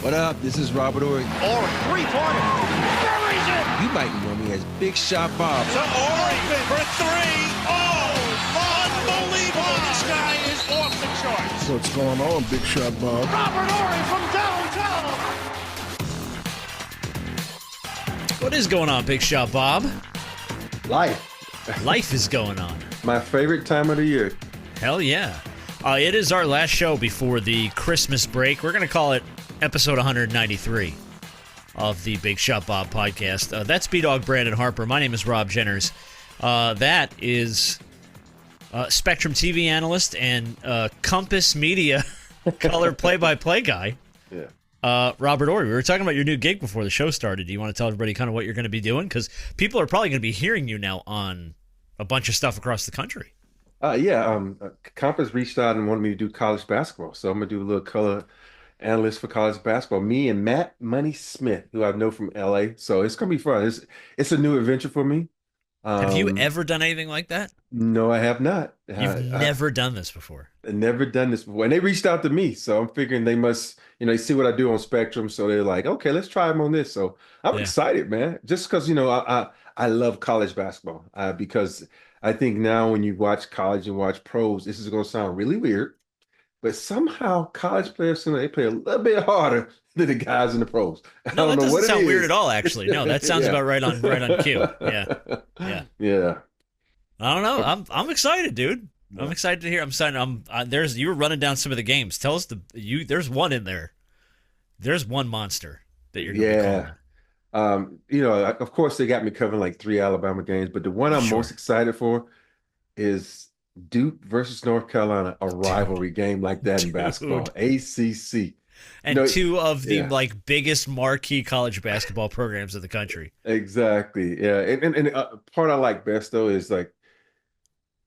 What up? This is Robert Ory. Ory, three-pointer. Buries it! You might know me as Big Shot Bob. To Ory for three. Oh, unbelievable. This guy is off the charts. What's going on, Big Shot Bob? Robert Ory from downtown. What is going on, Big Shot Bob? Life. Life is going on. My favorite time of the year. Hell yeah. It is our last show before the Christmas break. We're going to call it episode 193 of the Big Shot Bob podcast. That's B-Dog Brandon Harper. My name is Rob Jenners. That is Spectrum TV analyst and Compass Media color play-by-play guy. Yeah. Robert Ory. We were talking about your new gig before the show started. Do you want to tell everybody kind of what you're going to be doing? Because people are probably going to be hearing you now on a bunch of stuff across the country. Compass reached out and wanted me to do college basketball. So I'm going to do a little color analyst for college basketball. Me and Matt Money Smith, who I know from LA. So it's going to be fun. It's a new adventure for me. Have you ever done anything like that? No, I have not. You've never done this before. I've never done this before. And they reached out to me. So I'm figuring they must, they see what I do on Spectrum. So they're like, okay, let's try them on this. So I'm excited, man. Just because, I love college basketball because I think now when you watch college and watch pros, this is going to sound really weird, but somehow college players, they play a little bit harder than the guys in the pros. No, that doesn't sound weird at all, actually. No, that sounds about right on cue. Yeah. I don't know. I'm excited, dude. I'm excited to hear. You were running down some of the games. Tell us there's one in there. There's one monster that you're going to be calling. Of course they got me covering like 3 Alabama games, but the one I'm most excited for is Duke versus North Carolina, a rivalry game like that in basketball, ACC. And two of the biggest marquee college basketball programs in the country. Exactly. Yeah. And part I like best though is like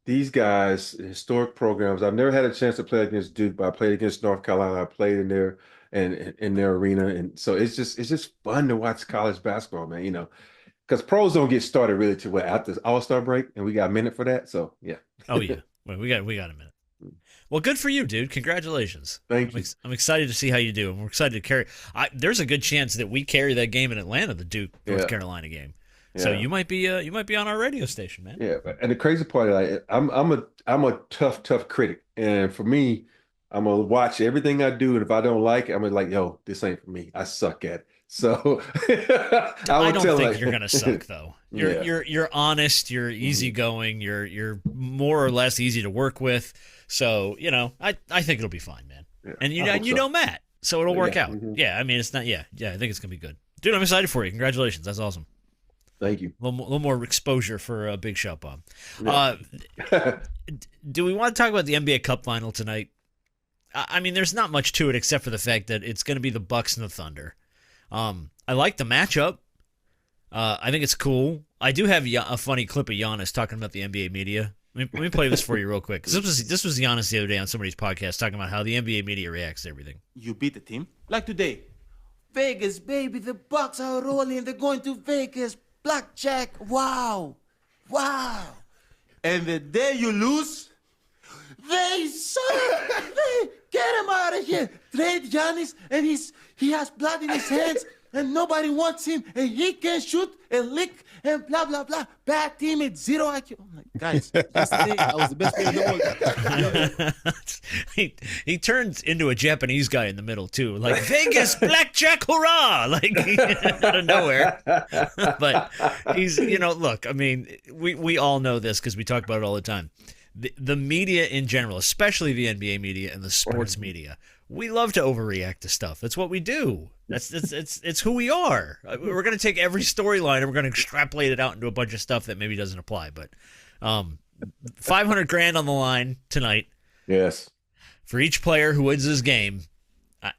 these guys, historic programs. I've never had a chance to play against Duke, but I played against North Carolina. I played in their arena, and so it's just fun to watch college basketball, man. Because pros don't get started really till after the All-Star break, and we got a minute for that. So yeah. Oh yeah, well, we got a minute. Well, good for you, dude. Congratulations. Thank you. I'm excited to see how you do, and we're excited to carry. There's a good chance that we carry that game in Atlanta, the Duke North Carolina game. Yeah. So you might be on our radio station, man. Yeah, and the crazy part, like I'm a tough critic, and for me, I'm gonna watch everything I do, and if I don't like it, I'm gonna like, yo, this ain't for me. I suck at it. So I don't think you're gonna suck though. You're honest. You're easygoing. You're more or less easy to work with. So I think it'll be fine, man. Yeah, and you know Matt, so it'll work out. Mm-hmm. Yeah, I mean it's not. Yeah, I think it's gonna be good, dude. I'm excited for you. Congratulations. That's awesome. Thank you. A little more exposure for Big Shot Bob. Yeah. Do we want to talk about the NBA Cup final tonight? I mean, there's not much to it except for the fact that it's going to be the Bucks and the Thunder. I like the matchup. I think it's cool. I do have a funny clip of Giannis talking about the NBA media. Let me play this for you real quick. This was Giannis the other day on somebody's podcast talking about how the NBA media reacts to everything. You beat the team. Like today. Vegas, baby, the Bucks are rolling. They're going to Vegas. Blackjack. Wow. And the day you lose, they suck. They get him out of here. Trade Giannis, and he has blood in his hands, and nobody wants him, and he can shoot and lick and blah blah blah. Bad team at 0 IQ. I'm like, guys, yesterday I was the best player in the world. he turns into a Japanese guy in the middle too, like Vegas blackjack hurrah, like out of nowhere. But he's look, I mean, we all know this because we talk about it all the time. The media in general, especially the NBA media and the sports media, we love to overreact to stuff. That's what we do. It's who we are. We're going to take every storyline and we're going to extrapolate it out into a bunch of stuff that maybe doesn't apply. But $500,000 on the line tonight. Yes. For each player who wins this game.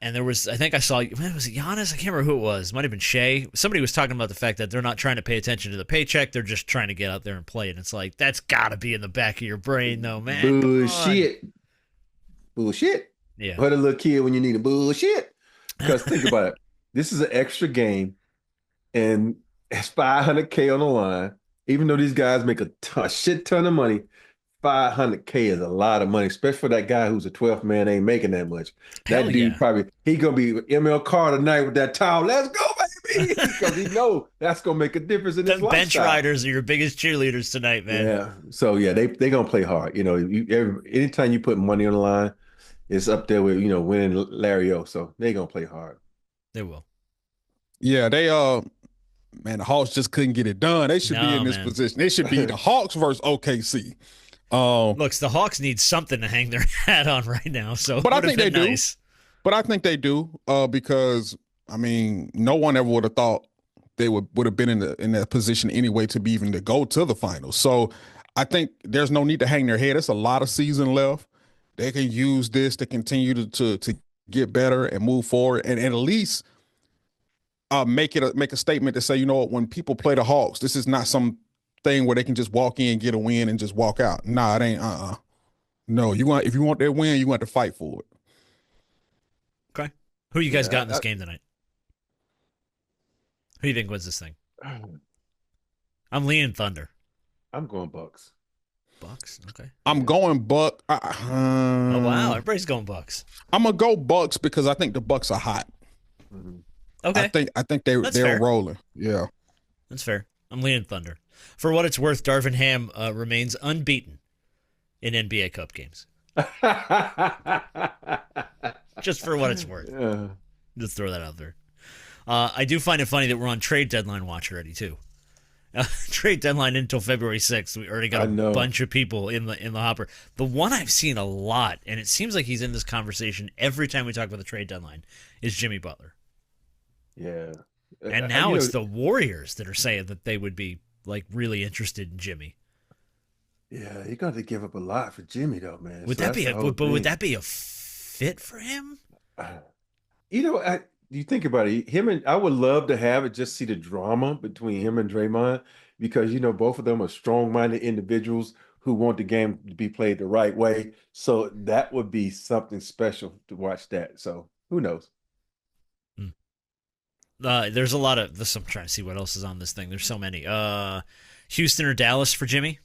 And there was, I think I saw, was it Giannis? I can't remember who it was. It might have been Shea. Somebody was talking about the fact that they're not trying to pay attention to the paycheck. They're just trying to get out there and play. And it's like, that's got to be in the back of your brain, though, man. Bullshit. Yeah. What a little kid when you need a bullshit. Because think about it. This is an extra game, and it's $500,000 on the line. Even though these guys make a shit ton of money, $500K is a lot of money, especially for that guy who's a 12th man, ain't making that much. Hell That dude yeah. probably he gonna be with ML Carr tonight with that towel. Let's go, baby, because he know that's gonna make a difference in his Them bench lifestyle. riders are your biggest cheerleaders tonight, man. Yeah. So yeah, they gonna play hard. You know, anytime you put money on the line, it's up there with winning Larry O. So they gonna play hard. They will. Yeah, they man, the Hawks just couldn't get it done. They should be in this position. They should be the Hawks versus OKC. Looks, the Hawks need something to hang their hat on right now. So, but I think they nice. do. But I think they do because I mean, no one ever would have thought they would have been in that position anyway to be even to go to the finals. So I think there's no need to hang their head. It's a lot of season left. They can use this to continue to get better and move forward, and at least make a statement to say, you know what, when people play the Hawks, this is not some thing where they can just walk in, get a win, and just walk out. Nah, it ain't. No, if you want that win, you want to fight for it. Okay. Who you guys got in this game tonight? Who do you think wins this thing? I'm leaning Thunder. I'm going Bucks. Bucks. Okay. I'm going Buck. Oh wow, everybody's going Bucks. I'm gonna go Bucks because I think the Bucks are hot. Mm-hmm. Okay. I think they're fair. rolling. Yeah. That's fair. I'm leaning Thunder. For what it's worth, Darvin Ham remains unbeaten in NBA Cup games. Just for what it's worth. Yeah. Just throw that out there. I do find it funny that we're on trade deadline watch already too. Trade deadline until February 6th. We already got a bunch of people in the hopper. The one I've seen a lot, and it seems like he's in this conversation every time we talk about the trade deadline, is Jimmy Butler. Yeah. And now it's the Warriors that are saying that they would be like really interested in Jimmy. Yeah, you got to give up a lot for Jimmy though, man. Would that be would that be a fit for him? You think about it, I would love to have it, just see the drama between him and Draymond, because both of them are strong-minded individuals who want the game to be played the right way. So that would be something special to watch that. So who knows? There's a lot of this. I'm trying to see what else is on this thing. There's so many. Houston or Dallas for Jimmy.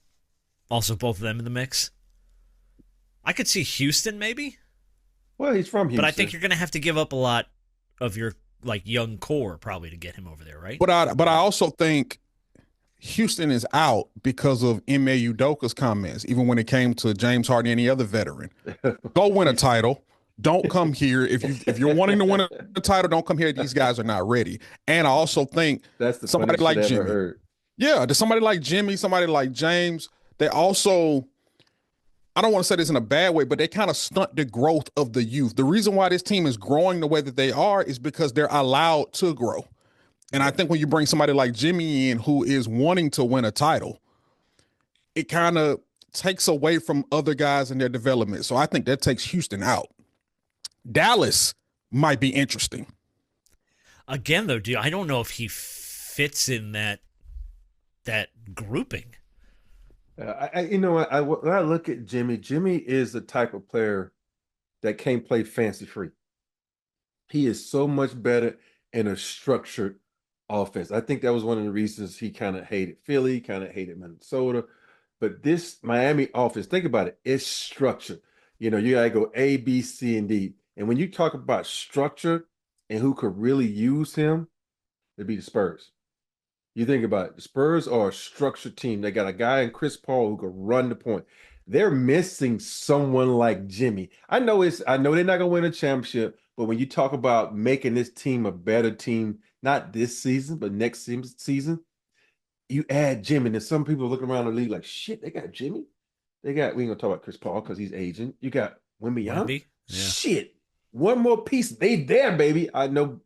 Also, both of them in the mix. I could see Houston maybe. Well, he's from Houston, but I think you're going to have to give up a lot of your young core probably to get him over there, right? But I also think Houston is out because of Ime Udoka's comments, even when it came to James Harden, any other veteran. Go win a title. Don't come here. If you're wanting to win a title, don't come here. These guys are not ready. And I also think that's somebody like Jimmy. Heard. Yeah, to somebody like Jimmy, somebody like James, they also, I don't want to say this in a bad way, but they kind of stunt the growth of the youth. The reason why this team is growing the way that they are is because they're allowed to grow. And I think when you bring somebody like Jimmy in who is wanting to win a title, it kind of takes away from other guys in their development. So I think that takes Houston out. Dallas might be interesting. Again, though, I don't know if he fits in that grouping. When I look at Jimmy is the type of player that can't play fancy free. He is so much better in a structured offense. I think that was one of the reasons he kind of hated Philly, kind of hated Minnesota. But this Miami offense, think about it, it's structured. You got to go A, B, C, and D. And when you talk about structure and who could really use him, it'd be the Spurs. You think about it, the Spurs are a structured team. They got a guy in Chris Paul who could run the point. They're missing someone like Jimmy. I know they're not gonna win a championship, but when you talk about making this team a better team, not this season, but next season, you add Jimmy. And some people are looking around the league like, shit, they got Jimmy. We ain't gonna talk about Chris Paul because he's aging. You got Wemby. Yeah. Shit. One more piece. They there, baby. I know,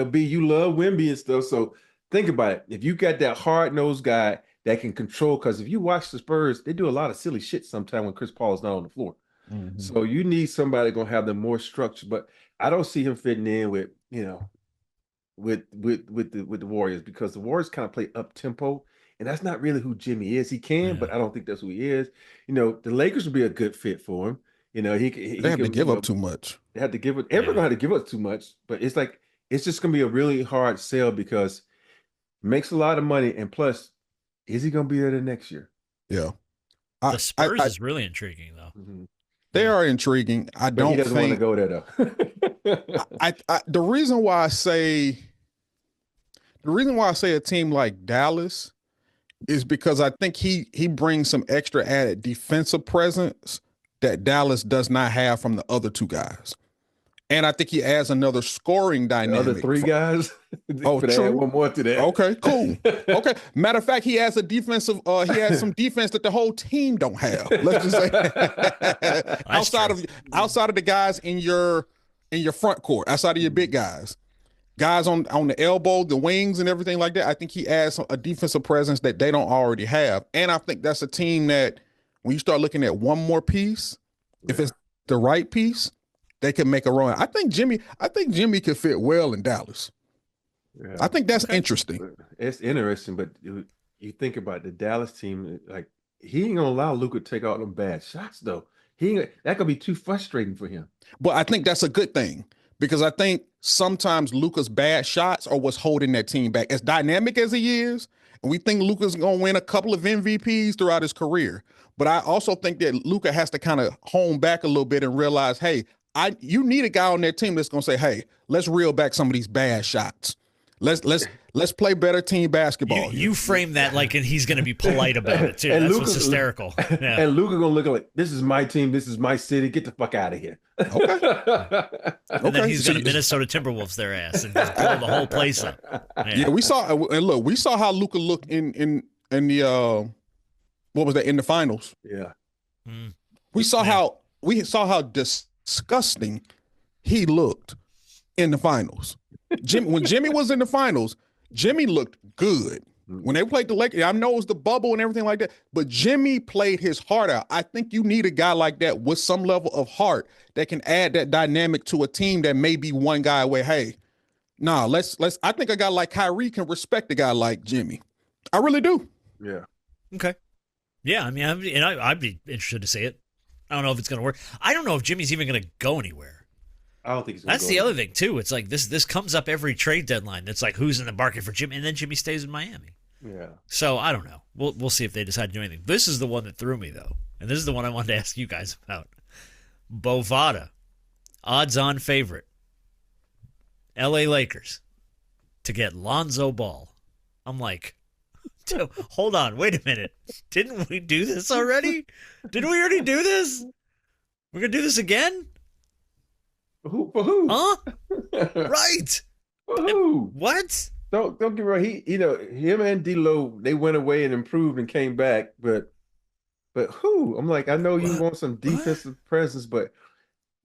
B, you love Wemby and stuff. So think about it. If you got that hard-nosed guy that can control, because if you watch the Spurs, they do a lot of silly shit sometimes when Chris Paul is not on the floor. Mm-hmm. So you need somebody going to have them more structure. But I don't see him fitting in with the Warriors, because the Warriors kind of play up-tempo, and that's not really who Jimmy is. He can, but I don't think that's who he is. The Lakers would be a good fit for him. They have to give up too much. They have to give it. Everyone had to give up too much, but it's just going to be a really hard sell because makes a lot of money, and plus, is he going to be there the next year? Yeah. The Spurs is really intriguing, though. They are intriguing. I But don't he doesn't want to think go there though. the reason why I say a team like Dallas is because I think he brings some extra added defensive presence that Dallas does not have from the other two guys. And I think he adds another scoring The dynamic. other three guys. Oh, Could true. add one more to that. Okay, cool. Okay. Matter of fact, he has a defensive. He has some defense that the whole team don't have. Let's just say outside of the guys in your front court, outside of your big guys on the elbow, the wings, and everything like that. I think he adds a defensive presence that they don't already have, and I think that's a team that when you start looking at one more piece, if it's the right piece, they can make a run. I think Jimmy could fit well in Dallas. Yeah. I think that's interesting. It's interesting, but you think about the Dallas team, like he ain't gonna allow Luka to take all them bad shots though. That could be too frustrating for him. But I think that's a good thing because I think sometimes Luka's bad shots are what's holding that team back. As dynamic as he is, and we think Luka's gonna win a couple of MVPs throughout his career. But I also think that Luka has to kind of hone back a little bit and realize, hey, you need a guy on that team that's gonna say, hey, let's reel back some of these bad shots. Let's play better team basketball. You frame that like he's going to be polite about it too. And That's Luka, what's hysterical. Yeah. And Luka gonna look like this is my team, this is my city. Get the fuck out of here. Okay. And then he's going to Minnesota Timberwolves their ass and just blow the whole place up. Yeah, we saw how Luka looked in the what was that in the finals. Yeah. We saw how disgusting he looked in the finals. When Jimmy was in the finals, Jimmy looked good. When they played the Lakers, I know it was the bubble and everything like that, but Jimmy played his heart out. I think you need a guy like that with some level of heart that can add that dynamic to a team that may be one guy away. Hey, I think a guy like Kyrie can respect a guy like Jimmy. I really do. Yeah. Okay. Yeah, I mean, I'd be interested to see it. I don't know if it's going to work. I don't know if Jimmy's even going to go anywhere. I don't think he's gonna That's the other thing too. It's like this comes up every trade deadline. It's like who's in the market for Jimmy, and then Jimmy stays in Miami. Yeah. So I don't know. We'll see if they decide to do anything. This is the one that threw me though, and this is the one I wanted to ask you guys about. Bovada, odds-on favorite, L.A. Lakers, to get Lonzo Ball. I'm like, hold on, wait a minute. Didn't we do this already? Didn't we already do this? We're gonna do this again? For who? Huh? Right. For who? What? Don't get me wrong. Him and D'Lo, they went away and improved and came back, but who? I'm like, I know you want some defensive presence, but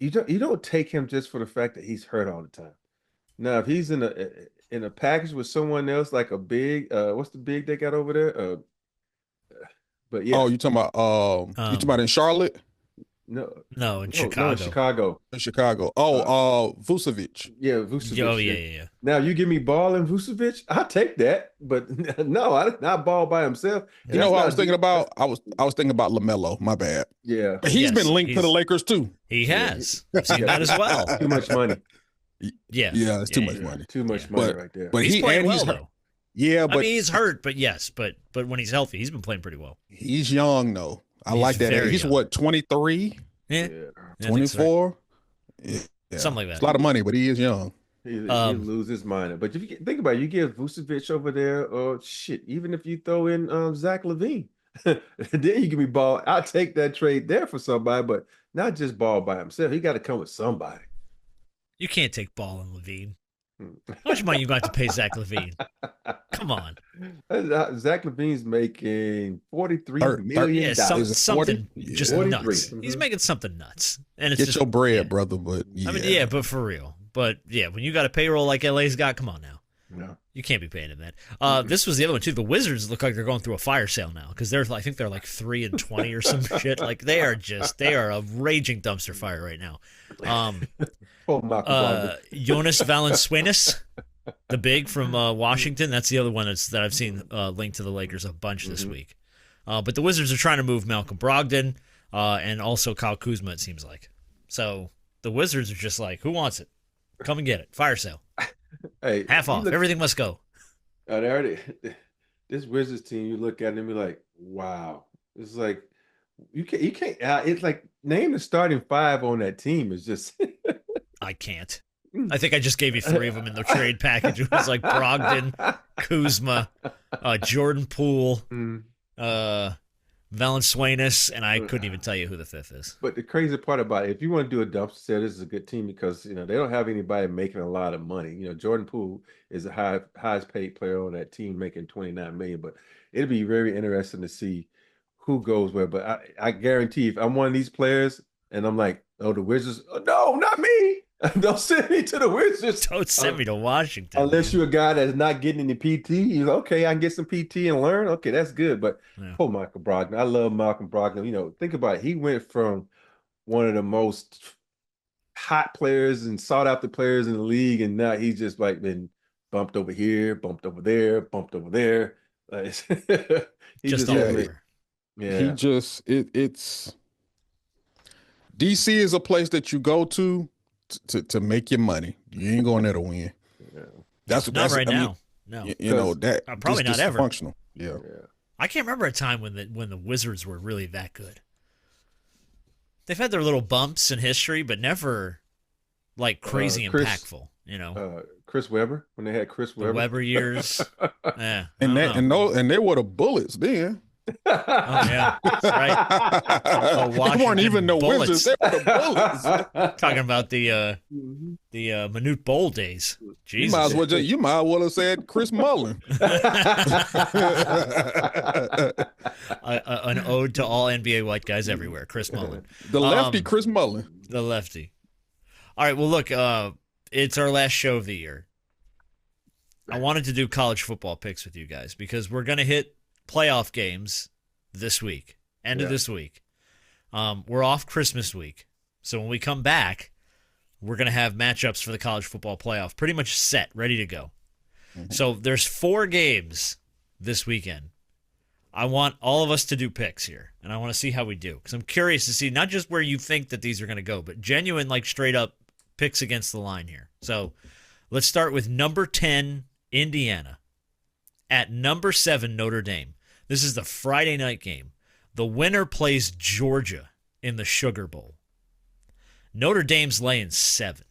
you don't take him just for the fact that he's hurt all the time. Now, if he's in a package with someone else, like a big, what's the big they got over there? But yeah. Oh, you talking about in Charlotte? No, in Chicago. No, in Chicago. In Chicago. Vucevic. Yeah, Vucevic. Oh, yeah. Now you give me Ball and Vucevic, I'll take that. But no, not Ball by himself. You know what I was thinking about? I was thinking about LaMelo. My bad. Yeah, but he's been linked to the Lakers too. He has. I've seen that as well. Too much money. Yeah, it's too much money. Too much money right there. But he's playing well though. Yeah, but I mean he's hurt, but yes, but when he's healthy, he's been playing pretty well. He's young though. I like that. He's young. What, 23? Yeah. 24? Yeah. Something like that. It's a lot of money, but he is young. He lose his mind. But if you think about it, you give Vucevic over there, or shit, even if you throw in Zach LaVine, then you give me Ball. I'll take that trade there for somebody, but not just Ball by himself. He got to come with somebody. You can't take Ball and LaVine. How much money you got to pay Zach LaVine? Come on. Zach LaVine's making $43 million. Something just 43. nuts. He's making something nuts. And it's Get just, your bread, brother. But yeah. I mean, but for real. But yeah, when you got a payroll like LA's got, come on now. No. You can't be paying him that. This was the other one too. The Wizards look like they're going through a fire sale now because I think they're like 3-20 or some shit. Like they are a raging dumpster fire right now. Jonas Valanciunas, the big from Washington. That's the other one that I've seen linked to the Lakers a bunch this week. But the Wizards are trying to move Malcolm Brogdon and also Kyle Kuzma, it seems like. So the Wizards are just like, who wants it? Come and get it. Fire sale. Hey, half off. Everything must go. This Wizards team, you look at them and be like, wow. It's like You can't. It's like name the starting five on that team is just. I can't. I think I just gave you 3 of them in the trade package. It was like Brogdon, Kuzma, Jordan Poole, Valanciunas, and I couldn't even tell you who the 5th is. But the crazy part about it, if you want to do a dumpster sale, this is a good team because they don't have anybody making a lot of money. Jordan Poole is the highest paid player on that team, making $29 million. But it'll be very interesting to see who goes where. But I guarantee, if I'm one of these players and I'm like, oh, the Wizards, oh, no, not me. Don't send me to the Wizards. Don't send me to Washington. Unless you're a guy that's not getting any PT. You're like, okay, I can get some PT and learn. Okay, that's good. But poor Michael Brogdon. I love Malcolm Brogdon. Think about it. He went from one of the most hot players and sought after players in the league, and now he's just like been bumped over here, bumped over there, bumped over there. He just all over. Yeah. It's DC is a place that you go to make your money. You ain't going there to win. Yeah. That's right now. No, that probably not ever. Functional. Yeah. I can't remember a time when the Wizards were really that good. They've had their little bumps in history, but never like crazy impactful. Chris Webber, when they had Chris Webber, the Webber years. Yeah, and they were the Bullets then. Oh yeah, that's right. They weren't even the Wizards. They were the Bullets. Talking about the Manute Bowl days. Jesus. You might as well have said Chris Mullin. An ode to all NBA white guys everywhere. Chris Mullin, the lefty. Chris Mullin, the lefty. All right. Well, look, it's our last show of the year. I wanted to do college football picks with you guys because we're gonna hit playoff games this week, end of this week. We're off Christmas week. So when we come back, we're going to have matchups for the college football playoff pretty much set, ready to go. Mm-hmm. So there's 4 games this weekend. I want all of us to do picks here, and I want to see how we do because I'm curious to see not just where you think that these are going to go, but genuine, like straight up picks against the line here. So let's start with number 10, Indiana, at number 7, Notre Dame. This is the Friday night game. The winner plays Georgia in the Sugar Bowl. Notre Dame's laying 7.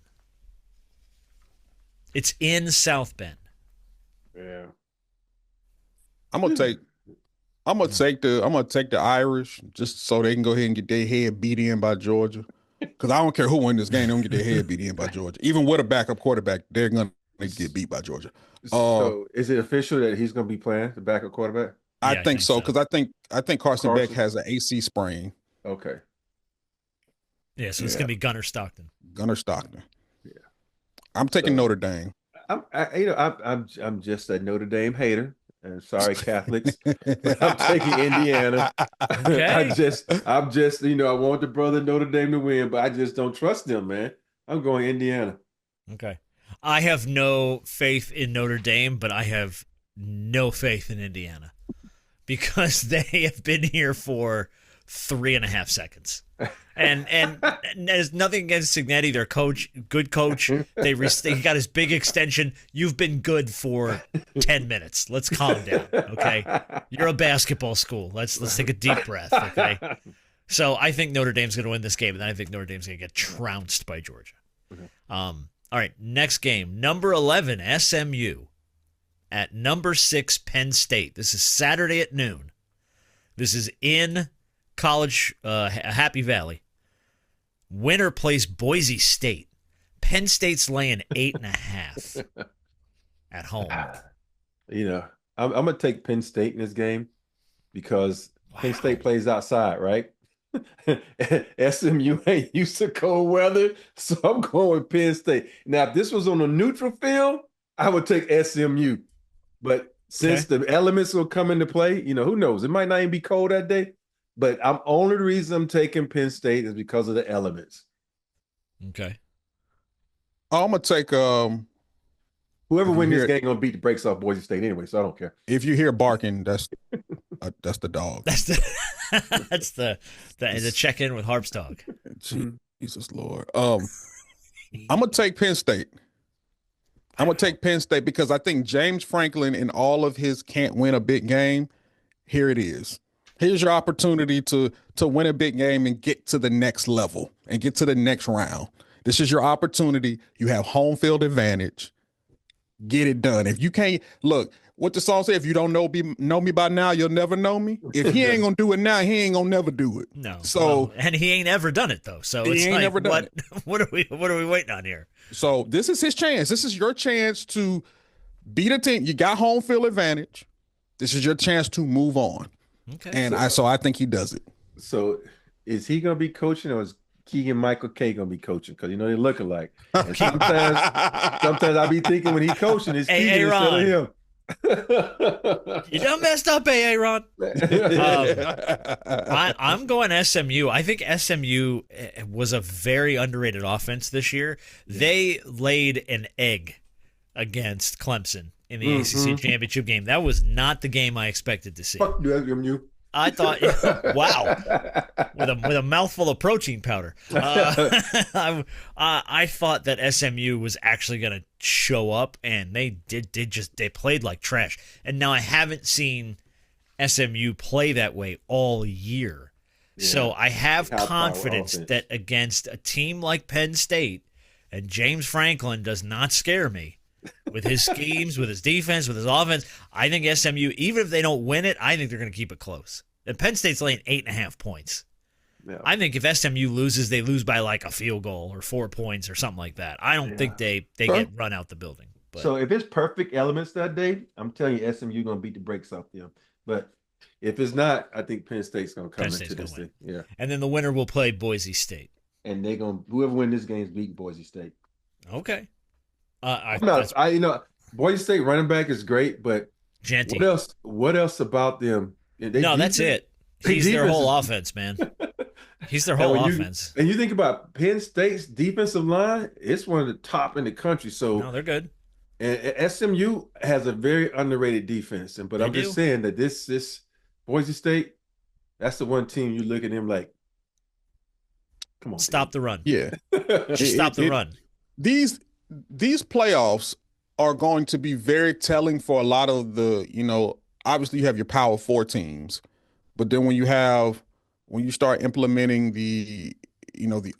It's in South Bend. Yeah. I'm gonna take the Irish just so they can go ahead and get their head beat in by Georgia. Because I don't care who wins this game, they don't get their head beat in by Georgia. Even with a backup quarterback, they're gonna get beat by Georgia. So is it official that he's gonna be playing the backup quarterback? I think so because I think Carson Beck has an AC sprain. Okay. Yeah, so it's gonna be Gunnar Stockton. Yeah. I'm taking Notre Dame. I'm just a Notre Dame hater. And sorry, Catholics, but I'm taking Indiana. Okay. I'm just I want the brother Notre Dame to win, but I just don't trust them, man. I'm going Indiana. Okay. I have no faith in Notre Dame, but I have no faith in Indiana because they have been here for 3.5 seconds. And there's nothing against Signetti, their coach, good coach. He got his big extension. You've been good for 10 minutes. Let's calm down, okay? You're a basketball school. Let's take a deep breath, okay? So I think Notre Dame's going to win this game, and then I think Notre Dame's going to get trounced by Georgia. All right, next game, number 11, SMU at number 6, Penn State. This is Saturday at noon. This is in College Happy Valley. Winner plays Boise State. Penn State's laying 8.5 at home. I'm gonna take Penn State in this game because Penn State plays outside, right? SMU ain't used to cold weather, so I'm going with Penn State. Now, if this was on a neutral field, I would take SMU. But since the elements will come into play, who knows? It might not even be cold that day. But only the reason I'm taking Penn State is because of the elements. Okay. I'm gonna take whoever wins this game gonna beat the brakes off Boise State anyway, so I don't care. If you hear barking, that's the dog. That's the check in with Harp's dog. Jesus Lord. I'm gonna take Penn State. I'm gonna take Penn State because I think James Franklin in all of his can't win a big game. Here it is. Here's your opportunity to win a big game and get to the next level and get to the next round. This is your opportunity. You have home field advantage. Get it done. If you can't look, what the song say, if you don't know me by now, you'll never know me. If he ain't gonna do it now, he ain't gonna never do it. No. So and he ain't ever done it though. So he it's ain't like, never done what are we waiting on here? So this is his chance. This is your chance to beat a team. You got home field advantage. This is your chance to move on. Okay. And I think he does it. So is he gonna be coaching, or is Keegan Michael K gonna be coaching? Because they look alike. And sometimes I be thinking when he coaching, it's Keegan instead of him. You done messed up, Aaron. I'm going SMU. I think SMU was a very underrated offense this year. They laid an egg against Clemson in the ACC championship game. That was not the game I expected to see. Fuck SMU. I thought, wow, with a mouthful of protein powder. I thought that SMU was actually going to show up, and they they played like trash. And now I haven't seen SMU play that way all year. Yeah. So I have confidence that against a team like Penn State, and James Franklin does not scare me. With his schemes, with his defense, with his offense, I think SMU, even if they don't win it, I think they're going to keep it close. And Penn State's laying 8.5 points. Yeah. I think if SMU loses, they lose by like a field goal or 4 points or something like that. I don't think they get run out the building. But. So if it's perfect elements that day, I'm telling you, SMU going to beat the brakes off them. But if it's not, I think Penn State's going to come into this thing. Yeah. And then the winner will play Boise State. And they're going to, whoever wins this game is beating Boise State. Okay. Boise State running back is great, but Genty. What else about them? That's it. He's their whole offense, man. He's their whole offense. And you think about Penn State's defensive line, it's one of the top in the country. So no, they're good. And SMU has a very underrated defense. But I'm just saying that this Boise State, that's the one team you look at them like, come on. Stop the run. Yeah. Just stop the run. These playoffs are going to be very telling for a lot of the, obviously you have your Power 4 teams, but then when you start implementing the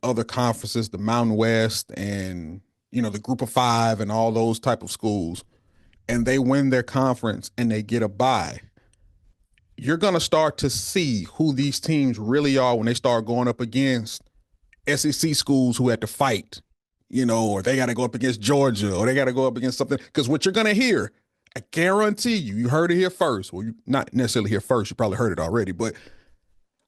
other conferences, the Mountain West and, the Group of Five and all those type of schools, and they win their conference and they get a bye, you're going to start to see who these teams really are when they start going up against SEC schools who had to fight. Or they got to go up against Georgia, or they got to go up against something. Because what you're going to hear, I guarantee you heard it here first. Well, you not necessarily here first. You probably heard it already. But,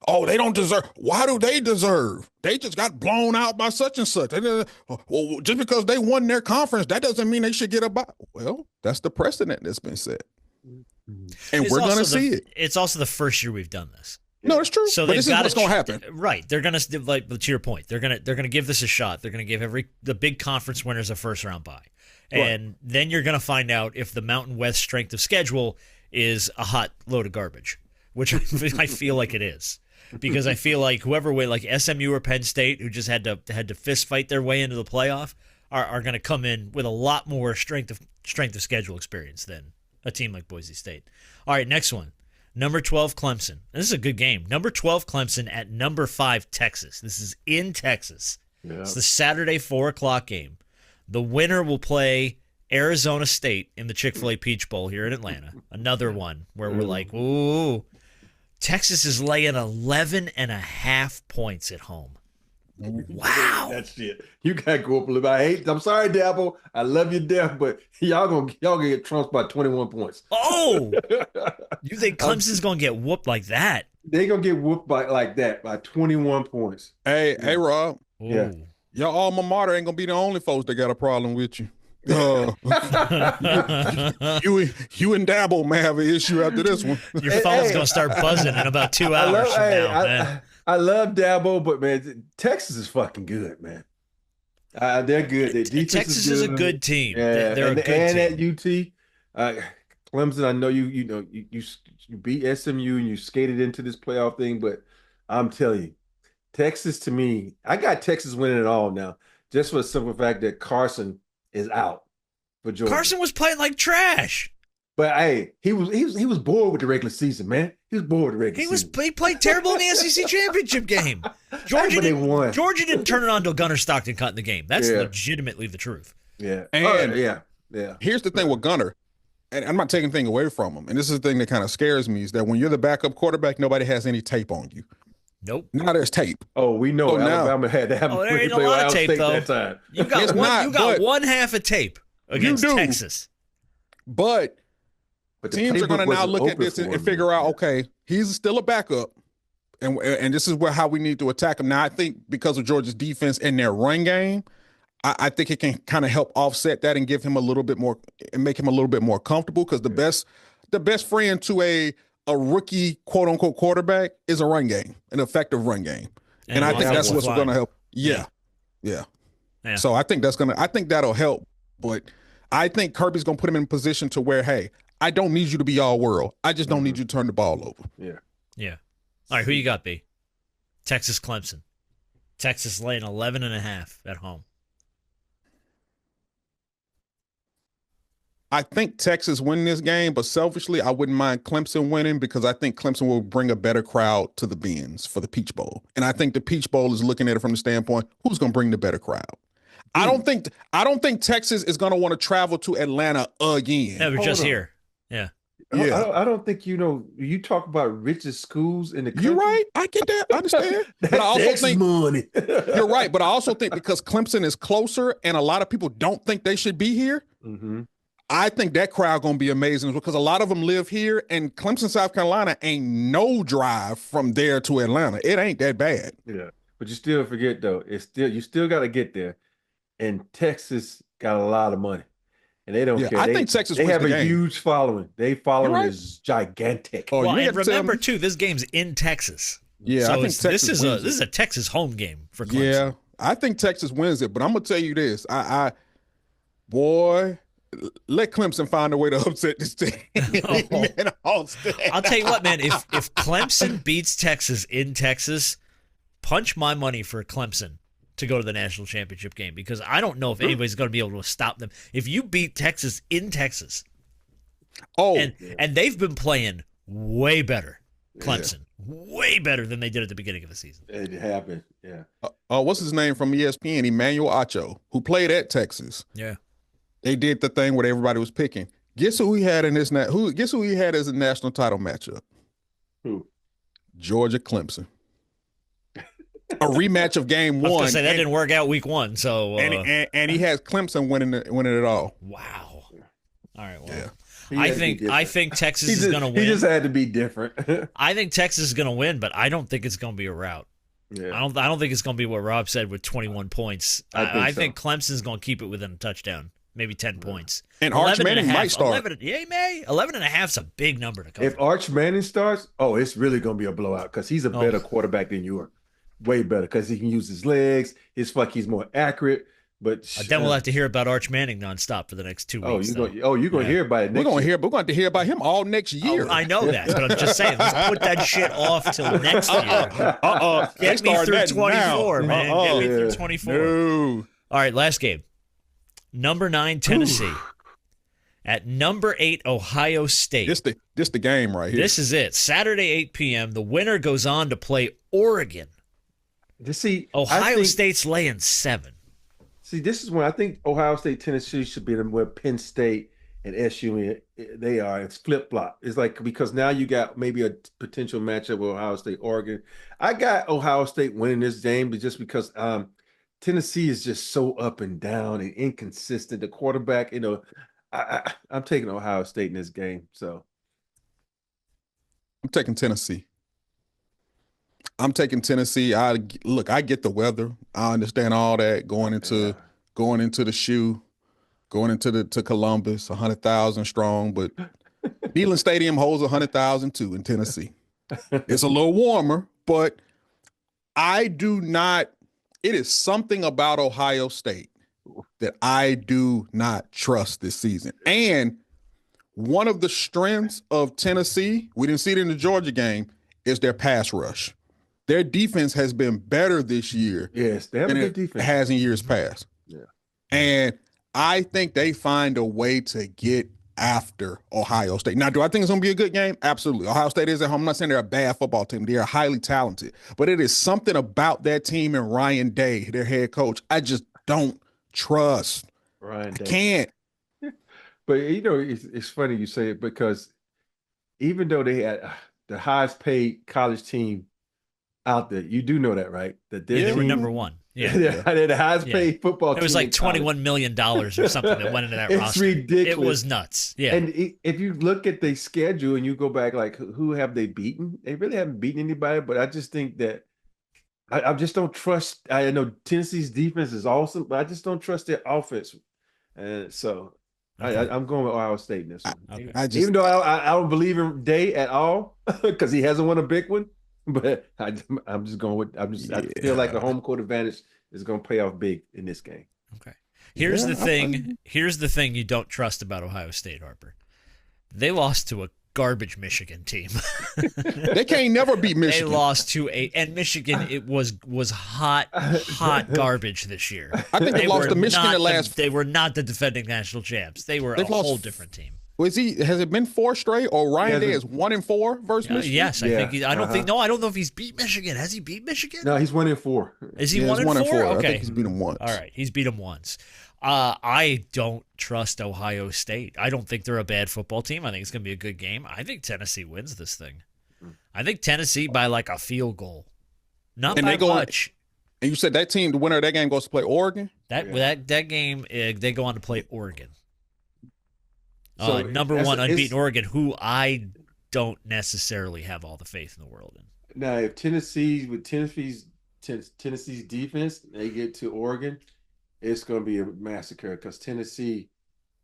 they don't deserve. Why do they deserve? They just got blown out by such and such. Well, just because they won their conference, that doesn't mean they should get a bye. Well, that's the precedent that's been set. And we're going to see it. It's also the first year we've done this. No, it's true. So but this is what's going to happen, right? They're going to, like, to your point, they're going to give this a shot. They're going to give the big conference winners a first round bye, and then you're going to find out if the Mountain West strength of schedule is a hot load of garbage, which I feel like it is, because I feel like whoever went, like SMU or Penn State, who just had to fist fight their way into the playoff, are going to come in with a lot more strength of schedule experience than a team like Boise State. All right, next one. Number 12, Clemson. This is a good game. Number 12, Clemson at number 5, Texas. This is in Texas. Yeah. It's the Saturday 4 o'clock game. The winner will play Arizona State in the Chick-fil-A Peach Bowl here in Atlanta. Another one where we're like, ooh. Texas is laying 11.5 points at home. Wow. That's it. You gotta go up a little bit. I'm sorry, Dabo. I love you, Dab, but y'all gonna get trounced by 21 points. Oh, you think Clemson's gonna get whooped like that? They gonna get whooped by 21 points. Hey, Rob. Ooh. Yeah. Your alma mater ain't gonna be the only folks that got a problem with you. You and Dabo may have an issue after this one. Your phone's gonna start buzzing in about 2 hours from now, man. I love Dabo, but man, Texas is fucking good, man. They're good. Texas is a good team. Yeah, they're a good team. At UT, Clemson. I know you beat SMU and you skated into this playoff thing, but I'm telling you, Texas to me, I got Texas winning it all now, just for the simple fact that Carson is out for Georgia. Carson was playing like trash. But hey, he was bored with the regular season, man. He was bored with the regular season. He played terrible in the SEC championship game. But they won. Georgia didn't turn it on until Gunnar Stockton cut in the game. That's legitimately the truth. Yeah. And yeah. Here's the thing with Gunnar, and I'm not taking anything away from him. And this is the thing that kind of scares me is that when you're the backup quarterback, nobody has any tape on you. Nope. Now there's tape. Oh, we know Alabama had to have there ain't a lot of tape though. That time. You got one half of tape against Texas. But teams are going to now look at this and figure out, okay, he's still a backup, and this is how we need to attack him. Now, I think because of Georgia's defense and their run game, I think it can kind of help offset that and give him a little bit more and make him a little bit more comfortable because the best friend to a rookie quote unquote quarterback is a run game, an effective run game, and I think that's what's going to help. Yeah. So I think that'll help, but I think Kirby's going to put him in a position to where, hey, I don't need you to be all world. I just don't need you to turn the ball over. Yeah. All right, who you got, B? Texas Clemson. Texas laying 11.5 at home. I think Texas win this game, but selfishly, I wouldn't mind Clemson winning because I think Clemson will bring a better crowd to the Benz for the Peach Bowl. And I think the Peach Bowl is looking at it from the standpoint, who's going to bring the better crowd? I don't think Texas is going to want to travel to Atlanta again. No, we're just here. Yeah. I don't think you talk about richest schools in the country. You're right. I get that. I understand. But I also think money. You're right. But I also think because Clemson is closer and a lot of people don't think they should be here, I think that crowd going to be amazing because a lot of them live here and Clemson, South Carolina ain't no drive from there to Atlanta. It ain't that bad. Yeah. But you still forget though, you still got to get there. And Texas got a lot of money. And they don't care. I think Texas they wins have the a game. huge following. They following is gigantic. Well, and remember too, this game's in Texas. Yeah, so I think this is a Texas home game for Clemson. Yeah, I think Texas wins it, but I'm gonna tell you this: boy, let Clemson find a way to upset this team. I'll tell you what, man. If Clemson beats Texas in Texas, punch my money for Clemson to go to the national championship game because I don't know if anybody's going to be able to stop them. If you beat Texas in Texas, and they've been playing way better, Clemson, way better than they did at the beginning of the season. It happened, yeah. What's his name from ESPN? Emmanuel Acho, who played at Texas. Yeah, they did the thing where everybody was picking. Guess who he had in this? Guess who he had as a national title matchup? Who? Georgia Clemson. A rematch of game one. I was gonna say that didn't work out week one, so and he has Clemson winning it all. Wow. All right. Well, I think Texas is gonna win. He just had to be different. I think Texas is gonna win, but I don't think it's gonna be a rout. Yeah. I don't think it's gonna be what Rob said with 21 points. I think Clemson's gonna keep it within a touchdown, maybe 10 points. And Arch Manning might start. 11.5 is a big number to cover. If Arch Manning starts, it's really gonna be a blowout because he's a better quarterback than you are. Way better because he can use his legs. He's more accurate. But then we'll have to hear about Arch Manning nonstop for the next 2 weeks. You're going to hear about it next year. We're going to hear about him all next year. I know that, but I'm just saying, let's put that shit off till next year. Get me through 24, man. Get me through 24. No. All right, last game. Number 9, Tennessee. At number 8, Ohio State. This the game right here. This is it. Saturday, 8 p.m. The winner goes on to play Oregon. Ohio State's laying 7. See, this is when I think Ohio State, Tennessee should be where Penn State and SU they are. It's flip flop. It's like because now you got maybe a potential matchup with Ohio State, Oregon. I got Ohio State winning this game, but just because Tennessee is just so up and down and inconsistent. The quarterback, I'm taking Ohio State in this game. So I'm taking Tennessee. I get the weather. I understand all that going into the shoe, going into Columbus, 100,000 strong, but Neyland Stadium holds 100,000 too in Tennessee. It's a little warmer, but it is something about Ohio State that I do not trust this season. And one of the strengths of Tennessee, we didn't see it in the Georgia game, is their pass rush. Their defense has been better this year. Yes, they have a good defense. It has in years past. Yeah. And I think they find a way to get after Ohio State. Now, do I think it's going to be a good game? Absolutely. Ohio State is at home. I'm not saying they're a bad football team. They are highly talented. But it is something about that team and Ryan Day, their head coach, I just don't trust. Ryan Day. I can't. But, it's funny you say it because even though they had the highest paid college team out there, you do know that, right? That they were number one. Yeah. They're the highest paid football team. It was like $21 million or something that went into that roster. It's ridiculous. It was nuts. Yeah. And if you look at their schedule and you go back, like, who have they beaten? They really haven't beaten anybody, but I just think that I just don't trust. I know Tennessee's defense is awesome, but I just don't trust their offense. And so I'm going with Ohio State in this one. Okay. Even though I don't believe in Day at all because he hasn't won a big one, but I'm just going with I feel like the home court advantage is going to pay off big in this game. Okay. Here's the thing. Here's the thing you don't trust about Ohio State, Harper. They lost to a garbage Michigan team. They can't never beat Michigan. They lost to and Michigan. It was hot garbage this year. I think they lost to Michigan at last. They were not the defending national champs. They were a whole different team. Has it been 4 straight or Ryan Day is 1-4 versus Michigan? Yes, I think. I don't think. No, I don't know if he's beat Michigan. Has he beat Michigan? No, he's 1-4. Is he 1-4? Okay, I think he's beat him once. All right, he's beat him once. I don't trust Ohio State. I don't think they're a bad football team. I think it's going to be a good game. I think Tennessee wins this thing. I think Tennessee by like a field goal, not by much. And you said that team, the winner of that game, goes to play Oregon? That game, they go on to play Oregon. So number one unbeaten Oregon, who I don't necessarily have all the faith in the world in. Now, if Tennessee's defense, they get to Oregon, it's going to be a massacre because Tennessee,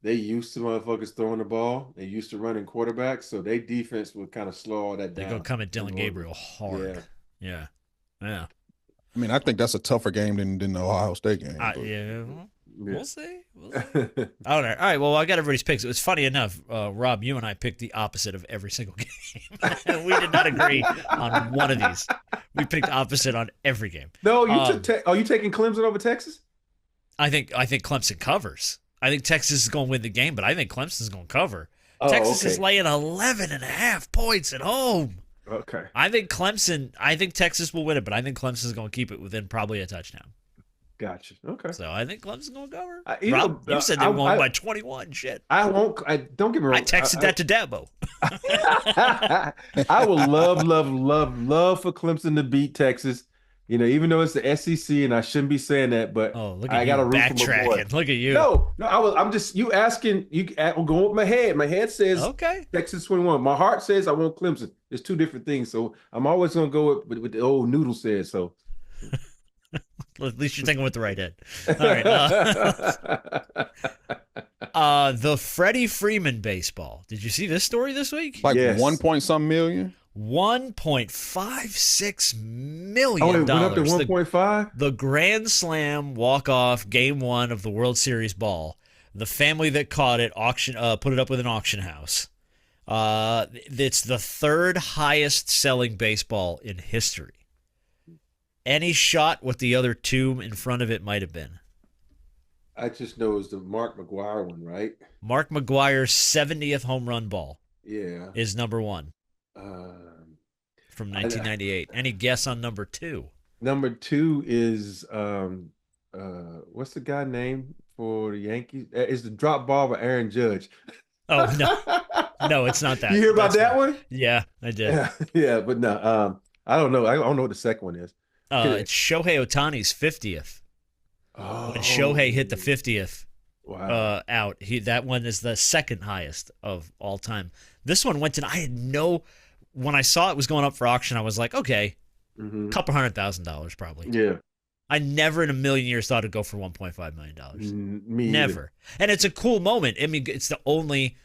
they used to motherfuckers throwing the ball. They used to running quarterbacks, so their defense would kind of slow all that down. They're going to come at Dylan Gabriel hard. Yeah. I mean, I think that's a tougher game than the Ohio State game. We'll see. All right. Well, I got everybody's picks. It was funny enough, Rob, you and I picked the opposite of every single game. We did not agree on one of these. We picked opposite on every game. No, are you taking Clemson over Texas? I think Clemson covers. I think Texas is going to win the game, but I think Clemson is going to cover. Texas is laying 11.5 points at home. Okay. I think Texas will win it, but I think Clemson is going to keep it within probably a touchdown. Gotcha. Okay. So I think Clemson's going to cover. Rob, you said they won by 21. Shit. I won't. Don't get me wrong. I texted that to Dabo. I would love for Clemson to beat Texas. Even though it's the SEC, and I shouldn't be saying that, but I got to root for my boy. Look at you. No, I'm just you asking. I'm going with my head. My head says Texas 21. My heart says I want Clemson. There's two different things, so I'm always going to go with the old noodle says. So at least you're thinking with the right head. All right. The Freddie Freeman baseball. Did you see this story this week? Like 1 point some million. $1.56 million. Oh, it went up to 1.5? The Grand Slam walk-off Game 1 of the World Series ball. The family that caught it put it up with an auction house. It's the third highest selling baseball in history. Any shot what the other two in front of it might have been? I just know it's the Mark McGwire one, right? Mark McGwire's 70th home run ball is number one. From 1998. Any guess on number 2? Number 2 is what's the guy name for the Yankees? It's the drop ball of Aaron Judge. Oh no, it's not that. You hear about that one? Yeah, I did. Yeah, but no, I don't know. I don't know what the second one is. It's Shohei Ohtani's 50th. When Shohei hit the 50th out, that one is the second highest of all time. This one went to when I saw it was going up for auction, I was like, okay, couple $100,000 probably. Yeah. I never in a million years thought it'd go for $1.5 million. Me never. either. And it's a cool moment. I mean, it's the only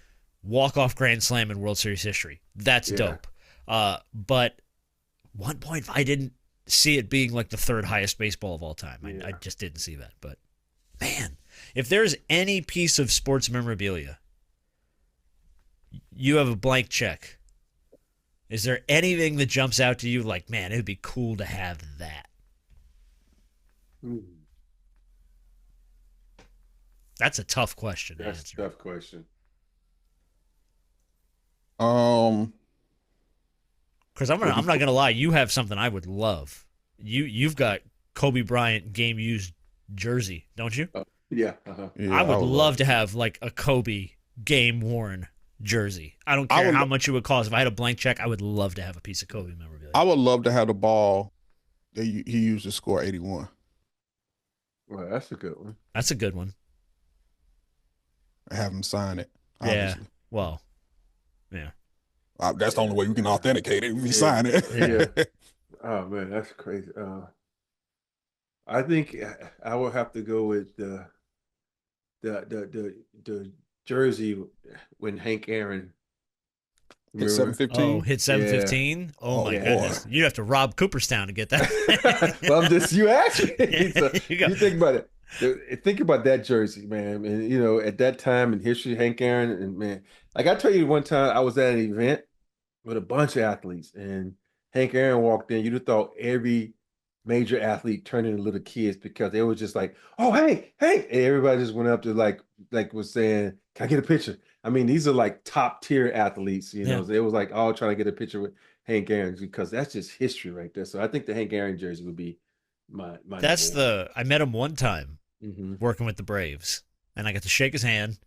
walk-off Grand Slam in World Series history. That's dope. But 1.5, I didn't see it being like the third highest baseball of all time. I just didn't see that. But, man, if there's any piece of sports memorabilia, you have a blank check. Is there anything that jumps out to you like, man, it would be cool to have that? That's a tough question to answer. That's a tough question. Um, Because I'm not gonna lie, you have something I would love. You've got Kobe Bryant game used jersey, don't you? Yeah. Uh-huh. yeah, I would love to have like a Kobe game worn jersey. I don't I care would- how much it would cost. If I had a blank check, I would love to have a piece of Kobe memorabilia. I would love to have the ball that he used to score 81. Well, that's a good one. That's a good one. And have him sign it. Yeah. Obviously. Well, yeah. That's the only way you can authenticate it if you sign it. Yeah. Oh man, that's crazy. I think I will have to go with the jersey when Hank Aaron Hit remember? 715. Oh, hit 715. Oh my yeah. goodness, you'd have to rob Cooperstown to get that. Well, I'm just you asked me. So You go. you think about it. Think about that jersey, man. And you know, at that time in history, Hank Aaron, and man, like I tell you, one time I was at an event with a bunch of athletes, and Hank Aaron walked in. You'd have thought every major athlete turned into little kids because they were just like, "Oh, Hank, Hank!" And everybody just went up to like was saying, "Can I get a picture?" I mean, these are like top tier athletes, you know. Yeah. So it was like all trying to get a picture with Hank Aaron because that's just history right there. So I think the Hank Aaron jersey would be my. That's I met him one time Mm-hmm. working with the Braves, and I got to shake his hand,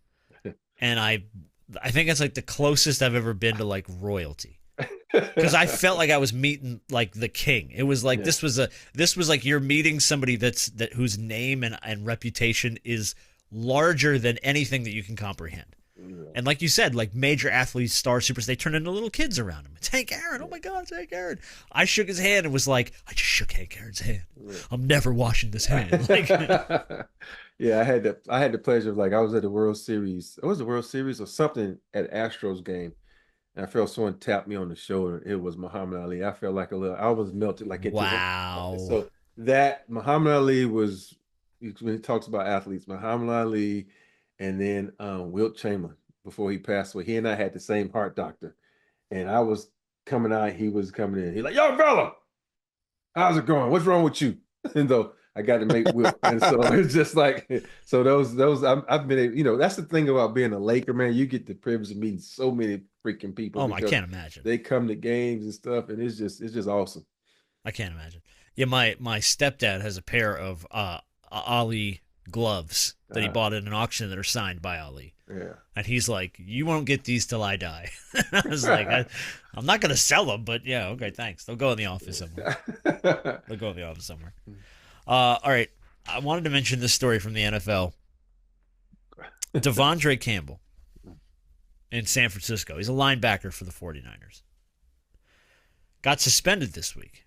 and I think it's like the closest I've ever been to like royalty. Because I felt like I was meeting like the king. It was like this was like you're meeting somebody whose name and reputation is larger than anything that you can comprehend. And like you said, like major athletes, stars, superstars, they turn into little kids around him. It's Hank Aaron. Oh my God, it's Hank Aaron. I shook his hand and was like, I just shook Hank Aaron's hand. I'm never washing this hand. Like, Yeah, I had the pleasure of like I was at the World Series. It was the World Series or something at Astros game. And I felt someone tap me on the shoulder. It was Muhammad Ali. I felt like I was melted like into wow. So that Muhammad Ali was when he talks about athletes, Muhammad Ali and then Wilt Chamberlain before he passed away. He and I had the same heart doctor. And I was coming out, he was coming in. He's like, "Yo, fella, how's it going? What's wrong with you?" And though I got to make Wilt. And so it's just like, so those I've been able, you know, that's the thing about being a Laker, man. You get the privilege of meeting so many freaking people. Oh, I can't imagine. They come to games and stuff, and it's just awesome. I can't imagine. Yeah, my stepdad has a pair of Ali gloves that he bought at an auction that are signed by Ali. Yeah. And he's like, "You won't get these till I die." I was like, I'm not going to sell them, but yeah, okay, thanks. They'll go in the office somewhere. They'll go in the office somewhere. All right. I wanted to mention this story from the NFL. Devondre Campbell in San Francisco. He's a linebacker for the 49ers. Got suspended this week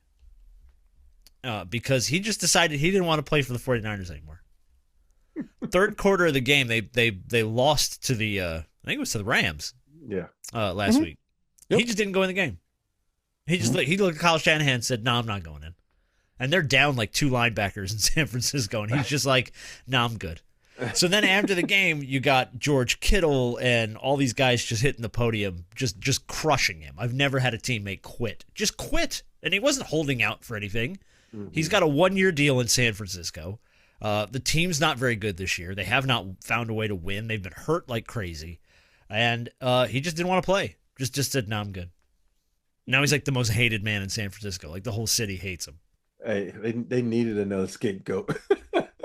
because he just decided he didn't want to play for the 49ers anymore. Third quarter of the game, they lost to the I think it was to the Rams. Yeah. Last week. Yep. He just didn't go in the game. He just he looked at Kyle Shanahan and said, "No, I'm not going in." And they're down like 2 linebackers in San Francisco, and he's just like, "No, I'm good." So then after the game, you got George Kittle and all these guys just hitting the podium, just crushing him. I've never had a teammate quit. Just quit. And he wasn't holding out for anything. Mm-hmm. He's got a 1-year deal in San Francisco. The team's not very good this year. They have not found a way to win. They've been hurt like crazy. And he just didn't want to play. Just said, "No, I'm good." Now he's like the most hated man in San Francisco. Like the whole city hates him. Hey, they needed another scapegoat.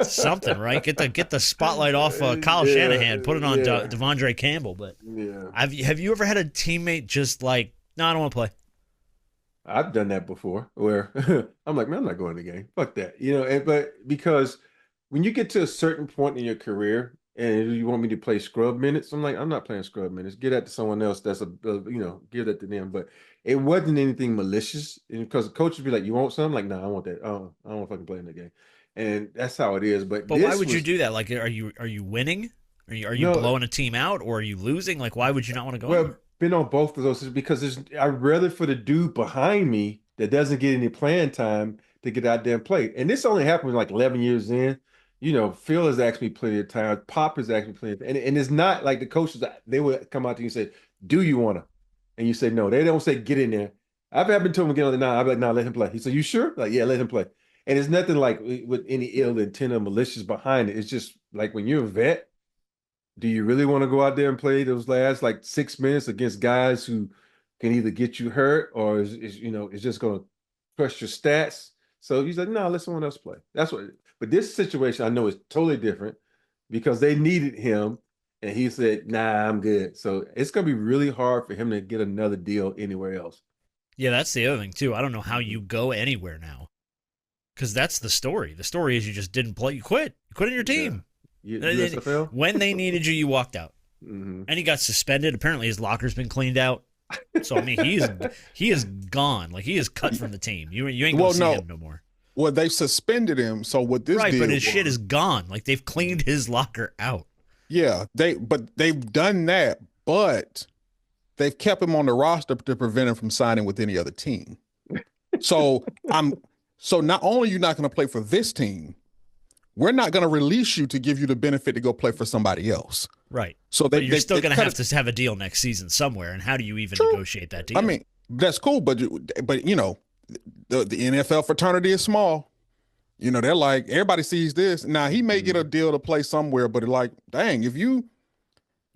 Something, right? Get the spotlight off Kyle Shanahan, put it on Devondre Campbell. But have you ever had a teammate just like, "No, I don't want to play"? I've done that before where I'm like, "Man, I'm not going to the game. Fuck that." You know, but because when you get to a certain point in your career and you want me to play scrub minutes, I'm like, "I'm not playing scrub minutes. Give that to someone else that's give that to them." But it wasn't anything malicious because the coach would be like, "You want something?" Like, "No, I want that. Oh, I don't want to fucking play in the game." And that's how it is. But why would you do that? Like, are you winning? Are you blowing a team out, or are you losing? Like, why would you not want to go? Well, been on both of those because I'd rather for the dude behind me that doesn't get any playing time to get out there and play. And this only happened like 11 years in. You know, Phil has asked me plenty of times. Pop has asked me plenty of times. And it's not like the coaches, they would come out to you and say, "Do you want to?" And you say no. They don't say get in there. I've been told him to get on the nine. I'd be like, "No, let him play." He said, "You sure?" Like, "Yeah, let him play." And it's nothing like with any ill intent or malicious behind it. It's just like when you're a vet do you really want to go out there and play those last like 6 minutes against guys who can either get you hurt or is just going to crush your stats? So he's like, no, let someone else play. That's what. But this situation I know is totally different because they needed him, and he said, nah, I'm good. So it's going to be really hard for him to get another deal anywhere else. Yeah, that's the other thing too. I don't know how you go anywhere now, because that's the story. The story is you just didn't play. You quit. You quit on your team. USFL? When they needed you, you walked out, Mm-hmm. and he got suspended. Apparently, his locker's been cleaned out. So I mean, he is gone. Like he is cut from the team. You ain't gonna see him no more. Well, they suspended him. So what this right, did but his shit is gone. Like they've cleaned his locker out. Yeah, they've done that, but they've kept him on the roster to prevent him from signing with any other team. So not only are you not going to play for this team, we're not going to release you to give you the benefit to go play for somebody else. Right. So but you're still going to have to have a deal next season somewhere. And how do you even negotiate that deal? I mean, that's cool, but you know, the NFL fraternity is small. You know, they're like, everybody sees this. Now, he may get a deal to play somewhere, but like, dang, if you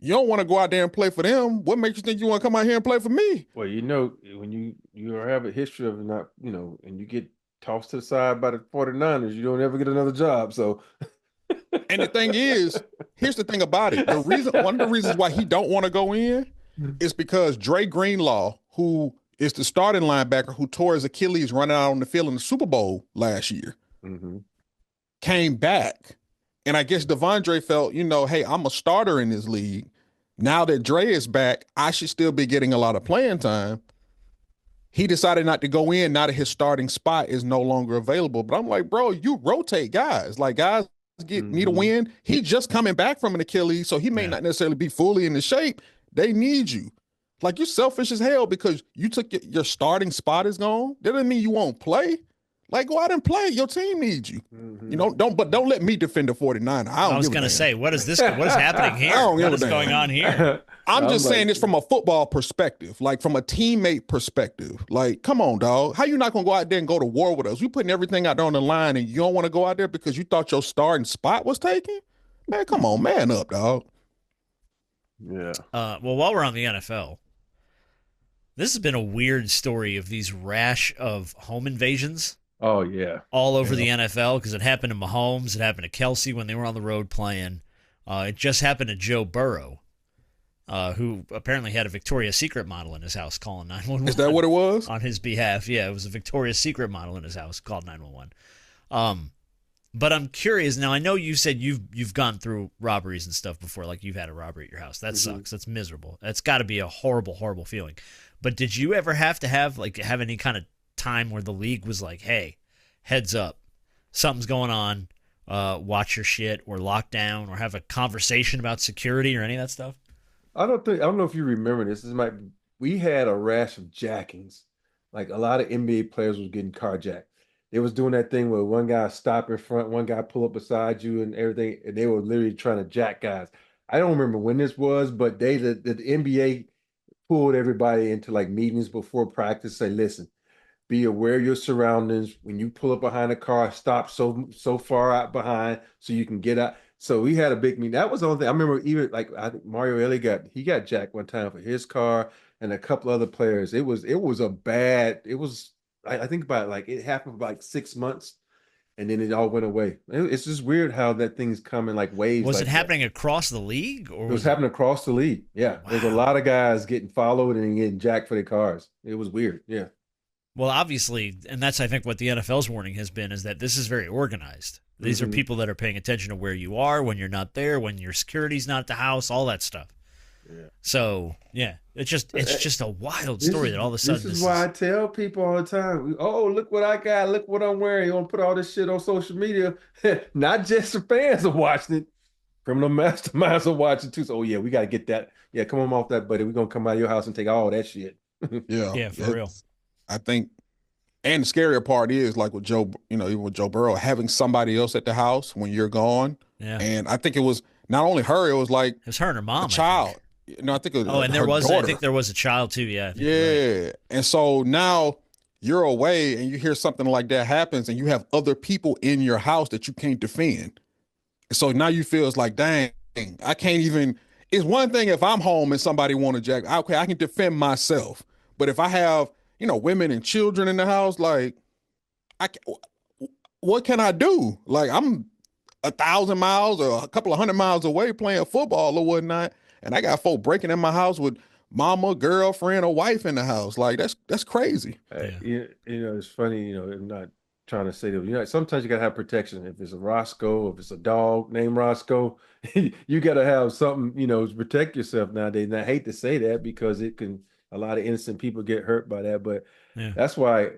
don't want to go out there and play for them, what makes you think you want to come out here and play for me? Well, you know, when you have a history of not, you know, and you get tossed to the side by the 49ers, you don't ever get another job. So, and the thing is, here's the thing about it. One of the reasons why he don't want to go in is because Dre Greenlaw, who is the starting linebacker who tore his Achilles running out on the field in the Super Bowl last year, came back. And I guess Devondre felt, you know, hey, I'm a starter in this league. Now that Dre is back, I should still be getting a lot of playing time. He decided not to go in now that his starting spot is no longer available. But I'm like, bro, you rotate guys. Like, guys need a win. He just coming back from an Achilles, so he may not necessarily be fully in the shape. They need you. Like, you're selfish as hell because you took your starting spot is gone. That doesn't mean you won't play. Like, go out and play. Your team needs you. You know, don't let me defend the 49ers. I was going to say, what is happening here? What is going on here? I'm just saying this from a football perspective, like from a teammate perspective. Like, come on, dog. How you not going to go out there and go to war with us? We putting everything out there on the line and you don't want to go out there because you thought your starting spot was taken? Man, come on, man up, dog. Yeah. Well, while we're on the NFL, this has been a weird story of these rash of home invasions. Oh, yeah. All over the NFL, because it happened to Mahomes, it happened to Kelsey when they were on the road playing. It just happened to Joe Burrow, who apparently had a Victoria's Secret model in his house calling 911. Is that what it was? On his behalf, yeah. It was a Victoria's Secret model in his house called 911. But I'm curious, now I know you said you've gone through robberies and stuff before, like you've had a robbery at your house. That sucks. That's miserable. That's got to be a horrible, horrible feeling. But did you ever have any kind of time where the league was like, hey, heads up, something's going on, watch your shit, or lock down, or have a conversation about security or any of that stuff? I don't know if you remember this. We had a rash of jackings. Like a lot of NBA players was getting carjacked. They was doing that thing where one guy stop in front, one guy pull up beside you and everything, and they were literally trying to jack guys. I don't remember when this was, but the NBA pulled everybody into like meetings before practice, say, listen, be aware of your surroundings. When you pull up behind a car, stop so far out behind so you can get out. So we had a big meeting. That was the only thing. I remember even like I think Mario Ellie got jacked one time for his car and a couple other players. I think about like it happened for like 6 months and then it all went away. It's just weird how that thing's coming like waves. Was like it happening across the league? Or it was happening across the league. Yeah. Wow. There's a lot of guys getting followed and getting jacked for their cars. It was weird. Yeah. Well, obviously, and that's, I think, what the NFL's warning has been, is that this is very organized. These are people that are paying attention to where you are, when you're not there, when your security's not at the house, all that stuff. Yeah. So, yeah, it's just a wild story that all of a sudden... This is why I tell people all the time, oh, look what I got, look what I'm wearing. You want to put all this shit on social media. Not just the fans are watching it. Criminal masterminds are watching too. So, oh, yeah, we got to get that. Yeah, come on off that, buddy. We're going to come out of your house and take all that shit. Yeah, for real. I think, and the scarier part is like with Joe, even with Joe Burrow, having somebody else at the house when you're gone. Yeah. And I think it was not only her, it was like it was her and her mom, a child. No, I think it was. Oh, and there was, daughter. I think there was a child too. Yeah. Yeah. Right. And so now you're away and you hear something like that happens and you have other people in your house that you can't defend. And so now you feel it's like, dang, I can't even. It's one thing if I'm home and somebody want to jack. Okay, I can defend myself. But if I have, women and children in the house, like, what can I do? Like, I'm 1,000 miles or a couple of 100 miles away playing football or whatnot, and I got folk breaking in my house with mama, girlfriend, or wife in the house. Like, that's crazy. It's funny. I'm not trying to say that. Sometimes you gotta have protection. If it's a Roscoe, if it's a dog named Roscoe, you gotta have something, to protect yourself nowadays. And I hate to say that because a lot of innocent people get hurt by that. But that's why,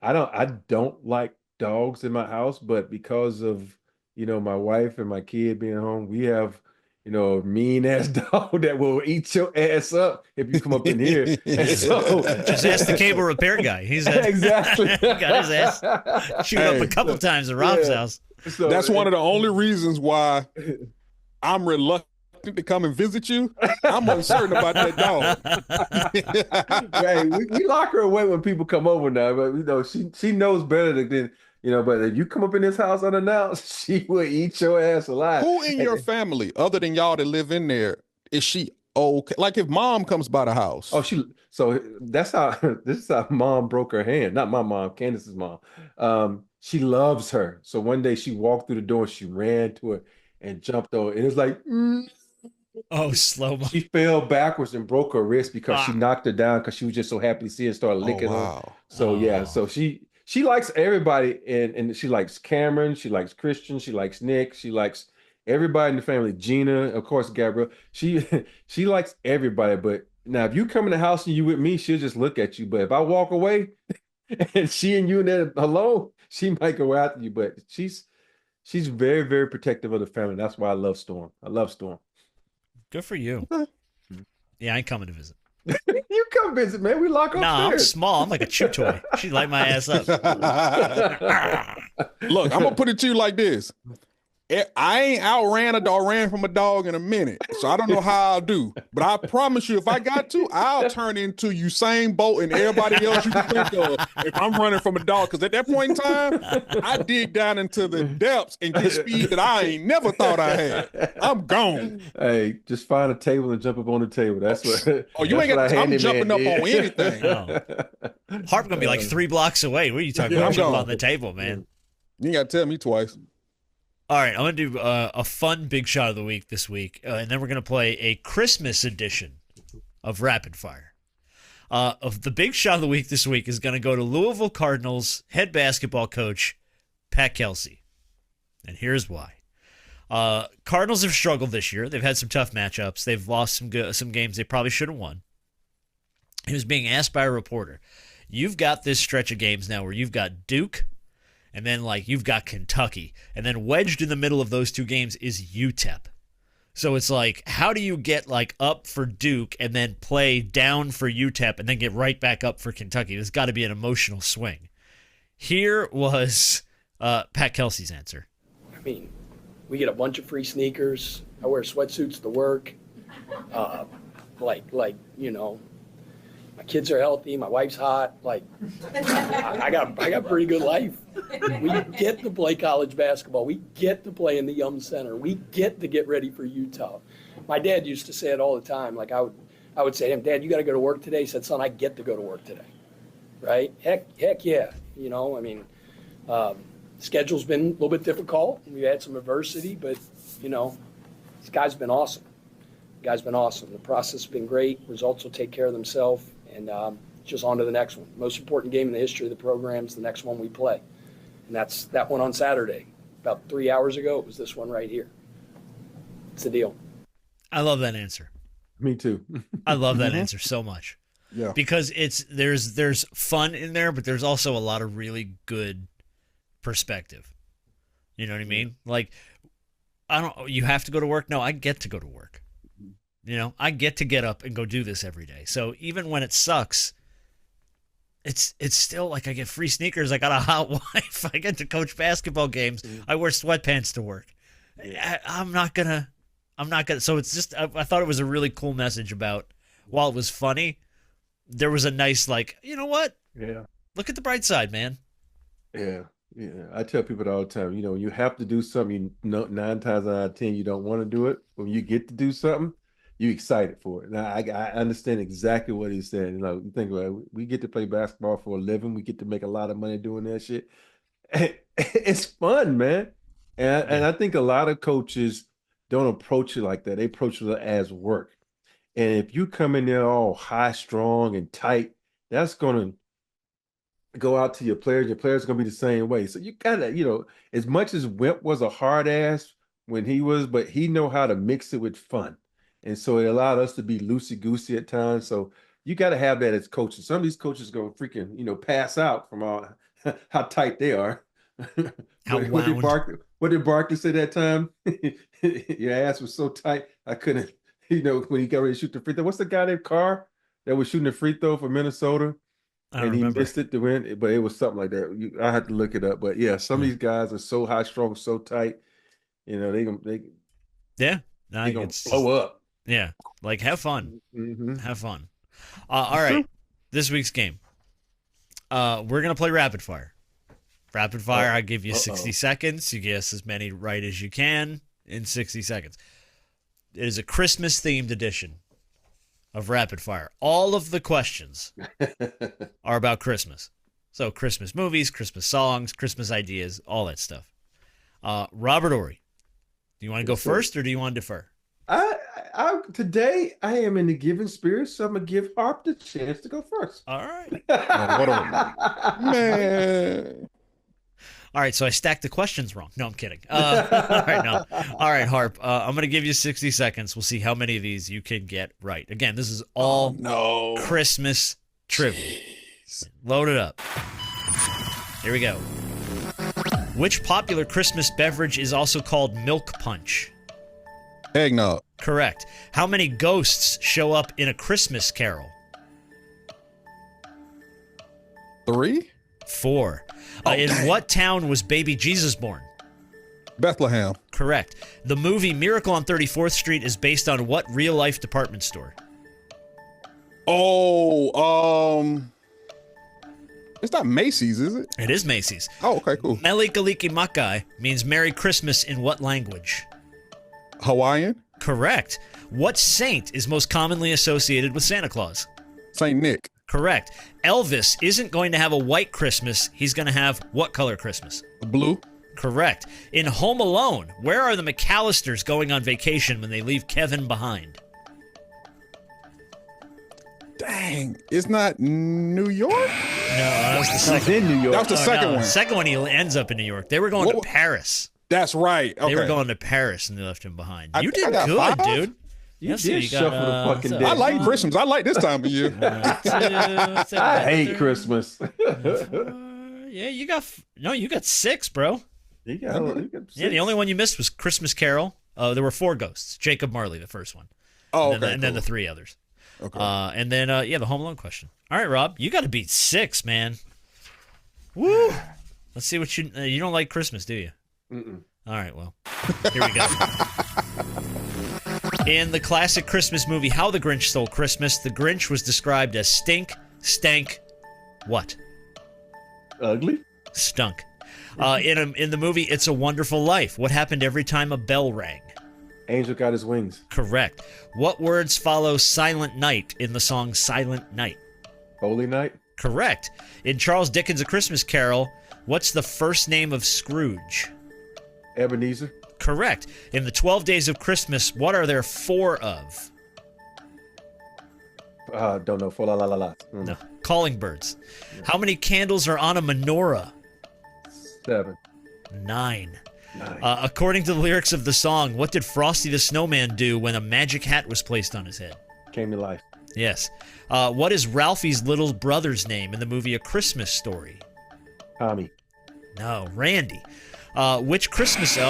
I don't like dogs in my house. But because of my wife and my kid being home, we have a mean ass dog that will eat your ass up if you come up in here. And so just ask the cable repair guy. He's exactly got his ass chewed up a couple times at Rob's house. So that's one of the only reasons why I'm reluctant to come and visit you. I'm uncertain about that dog. Hey, we lock her away when people come over now, but she knows better than. But if you come up in this house unannounced, she will eat your ass alive. Who in your family, other than y'all that live in there, is she okay? Like if mom comes by the house. Oh, so this is how mom broke her hand. Not my mom, Candace's mom. She loves her. So one day she walked through the door, she ran to her and jumped over. And it was like, oh, slow-mo. She fell backwards and broke her wrist because she knocked her down because she was just so happy to see her start licking her. So so she likes everybody, and she likes Cameron, she likes Christian, she likes Nick, she likes everybody in the family. Gina, of course, Gabrielle. She likes everybody. But now, if you come in the house and you with me, she'll just look at you. But if I walk away and she and you in there alone, she might go after you. But she's very, very protective of the family. That's why I love Storm. I love Storm. Good for you. Yeah, I ain't coming to visit. You come visit, man. We lock upstairs. No, I'm small. I'm like a chew toy. She light my ass up. Look, I'm gonna put it to you like this. I ain't outran a dog, ran from a dog in a minute, so I don't know how I'll do. But I promise you, if I got to, I'll turn into Usain Bolt and everybody else you can think of if I'm running from a dog. Because at that point in time, I dig down into the depths and get speed that I ain't never thought I had. I'm gone. Hey, just find a table and jump up on the table. That's what. Oh, you ain't got. I'm jumping up on anything. No. Harp gonna be like 3 blocks away. What are you talking about? Jump on the table, man. You ain't got to tell me twice. All right, I'm going to do a fun big shot of the week this week, and then we're going to play a Christmas edition of Rapid Fire. Of the big shot of the week this week is going to go to Louisville Cardinals head basketball coach Pat Kelsey. And here's why. Cardinals have struggled this year. They've had some tough matchups. They've lost some games they probably should have won. He was being asked by a reporter, you've got this stretch of games now where you've got Duke, and then, you've got Kentucky. And then wedged in the middle of those two games is UTEP. So it's how do you get, up for Duke and then play down for UTEP and then get right back up for Kentucky? There's got to be an emotional swing. Here was Pat Kelsey's answer. I mean, we get a bunch of free sneakers. I wear sweatsuits to work. My kids are healthy. My wife's hot. I got a pretty good life. We get to play college basketball. We get to play in the Yum Center. We get to get ready for Utah. My dad used to say it all the time. I would say to him, Dad, you got to go to work today. He said, son, I get to go to work today. Right? Heck yeah. Schedule's been a little bit difficult. We've had some adversity, but, this guy's been awesome. The process has been great. Results will take care of themselves. And just on to the next one. Most important game in the history of the program is the next one we play. And that's that one on Saturday. About 3 hours ago, it was this one right here. It's the deal. I love that answer. Me too. I love that answer so much. Yeah. Because there's fun in there, but there's also a lot of really good perspective. You know what I mean? You have to go to work? No, I get to go to work. I get to get up and go do this every day. So even when it sucks, it's still I get free sneakers. I got a hot wife. I get to coach basketball games. I wear sweatpants to work. I'm not gonna. So it's just, I thought it was a really cool message about, while it was funny, there was a nice you know what? Yeah. Look at the bright side, man. Yeah. Yeah, I tell people all the time, you have to do something, 9 times out of 10, you don't want to do it. When you get to do something, you excited for it. Now, I understand exactly what he's saying. You think about it, we get to play basketball for a living. We get to make a lot of money doing that shit. It's fun, man. And I think a lot of coaches don't approach it like that. They approach it as work. And if you come in there all high, strong, and tight, that's going to go out to your players. Your players are going to be the same way. So you got to, as much as Wimp was a hard ass when he was, but he know how to mix it with fun. And so it allowed us to be loosey-goosey at times. So you got to have that as coaches. Some of these coaches going to freaking, pass out from all how tight they are. What did Barkley say that time? Your ass was so tight, I couldn't, when he got ready to shoot the free throw. What's the guy named Carr that was shooting the free throw for Minnesota? And he missed it to win, but it was something like that. I had to look it up. But yeah, some of these guys are so high strong, so tight. They gonna blow up. Yeah, like have fun, Mm-hmm. have fun. All right, this week's game. We're gonna play rapid fire. Rapid fire. I give you 60 seconds. You guess as many right as you can in 60 seconds. It is a Christmas themed edition of rapid fire. All of the questions are about Christmas. So Christmas movies, Christmas songs, Christmas ideas, all that stuff. Robert Ory, do you want to go first or do you want to defer? Today I am in the giving spirit, so I'm gonna give Harp the chance to go first. All right. Man. All right, so I stacked the questions wrong. No, I'm kidding. All right, Harp. I'm going to give you 60 seconds. We'll see how many of these you can get right. Again, this is all Christmas trivia. Load it up. Here we go. Which popular Christmas beverage is also called milk punch? Eggnog. Correct. How many ghosts show up in A Christmas Carol? 3. 4. In what town was baby Jesus born? Bethlehem. Correct. The movie Miracle on 34th Street is based on what real-life department store? It's not Macy's, is it? It is Macy's. Oh, okay, cool. Melikaliki Makai means Merry Christmas in what language? Hawaiian. Correct. What saint is most commonly associated with Santa Claus? St. Nick. Correct. Elvis isn't going to have a white Christmas. He's going to have what color Christmas? Blue. Correct. In Home Alone, where are the McAllisters going on vacation when they leave Kevin behind? Dang. It's not New York? No, that was the second. In New York. That was the second one. The second one, he ends up in New York. They were going to Paris. That's right. Okay. They were going to Paris and they left him behind. I You think did I got good, 5. dude. You did shuffle the fucking deck. I like Christmas. I like this time of year. I hate Christmas. Yeah, you got 6, bro. You got 6. Yeah, the only one you missed was Christmas Carol. There were 4 ghosts. Jacob Marley, the first one. Oh, and okay. then the 3 others. Okay. And then the Home Alone question. All right, Rob, you got to beat 6, man. Woo! Let's see what you don't like Christmas, do you? Mm-mm. All right, well, here we go. In the classic Christmas movie How the Grinch Stole Christmas, the Grinch was described as stank, what? Ugly. Stunk. In the movie It's a Wonderful Life, what happened every time a bell rang? Angel got his wings. Correct. What words follow Silent Night in the song Silent Night? Holy night. Correct. In Charles Dickens' A Christmas Carol, what's the first name of Scrooge? Ebenezer. Correct. In the 12 Days of Christmas, what are there 4 of? Don't know. For la la la la. No. Calling birds. How many candles are on a menorah? 7. 9. 9. According to the lyrics of the song, what did Frosty the Snowman do when a magic hat was placed on his head? Came to life. Yes. What is Ralphie's little brother's name in the movie A Christmas Story? Tommy. No, Randy. Which Christmas... Oh.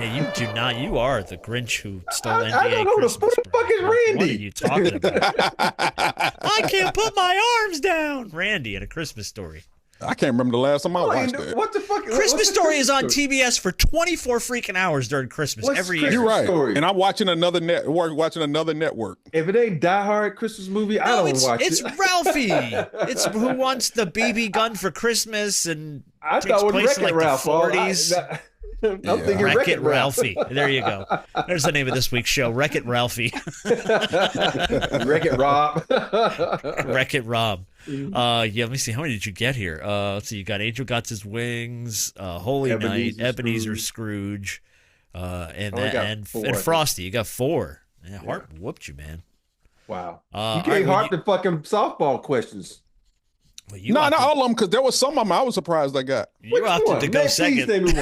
Yeah, you do not. You are the Grinch who stole NBA I don't know Christmas. who the fuck is Randy. What are you talking about? I can't put my arms down. Randy in A Christmas Story. I can't remember the last time I watched it. What the fuck? Christmas Story is on TBS for 24 freaking hours during Christmas every year. You're right. Story? And I'm watching another network. If it ain't Die Hard Christmas movie, I don't watch it's it. It's Ralphie. It's who wants the BB gun for Christmas and I takes thought it was place in Wreck-It like Ralph. the 40s. I'm thinking Wreck-It Ralphie. There you go. There's the name of this week's show, Wreck-It Ralphie. Wreck-It Rob. Wreck-It Rob. Yeah, let me see. How many did you get here? Let's see. You got Angel Got His Wings, Holy Night, Ebenezer Scrooge, and Frosty. You got 4. Yeah, Hart whooped you, man. Wow. You gave Hart the fucking softball questions. Well, no, not all of them, because there was some of them I was surprised I got. You opted to go second. Please name me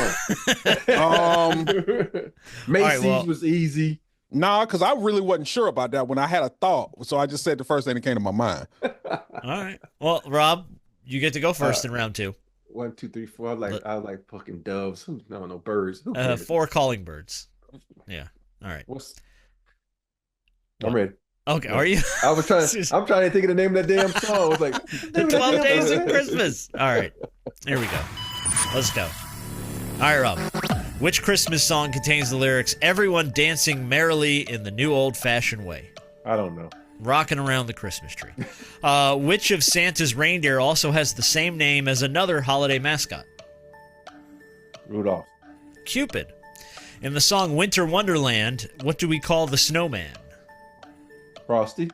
one. Macy's was easy. Nah, because I really wasn't sure about that when I had a thought. So I just said the first thing that came to my mind. All right. Well, Rob, you get to go first in round 2. 1, 2, 3, 4. I like fucking doves. No birds. 4 calling birds. Yeah. All right. I'm ready. Okay, are you? I'm trying to think of the name of that damn song. I was like, the 12 Days of Christmas. All right. Here we go. Let's go. All right, Rob. Which Christmas song contains the lyrics, "Everyone dancing merrily in the new old-fashioned way"? I don't know. Rocking around the Christmas tree. Which of Santa's reindeer also has the same name as another holiday mascot? Rudolph. Cupid. In the song Winter Wonderland, what do we call the snowman? Frosty.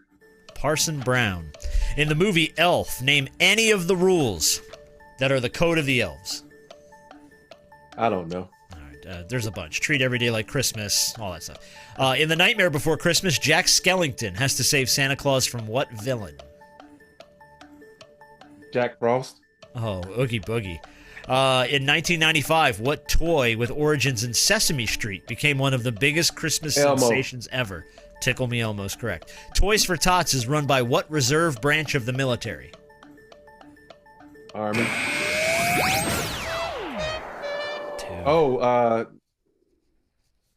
Parson Brown. In the movie Elf, name any of the rules that are the code of the elves. I don't know. All right, there's a bunch. Treat every day like Christmas, all that stuff. In The Nightmare Before Christmas, Jack Skellington has to save Santa Claus from what villain? Jack Frost. Oh, Oogie Boogie. In 1995, what toy with origins in Sesame Street became one of the biggest Christmas sensations ever? Tickle Me Elmo's correct. Toys for Tots is run by what reserve branch of the military? Army. 2. Oh,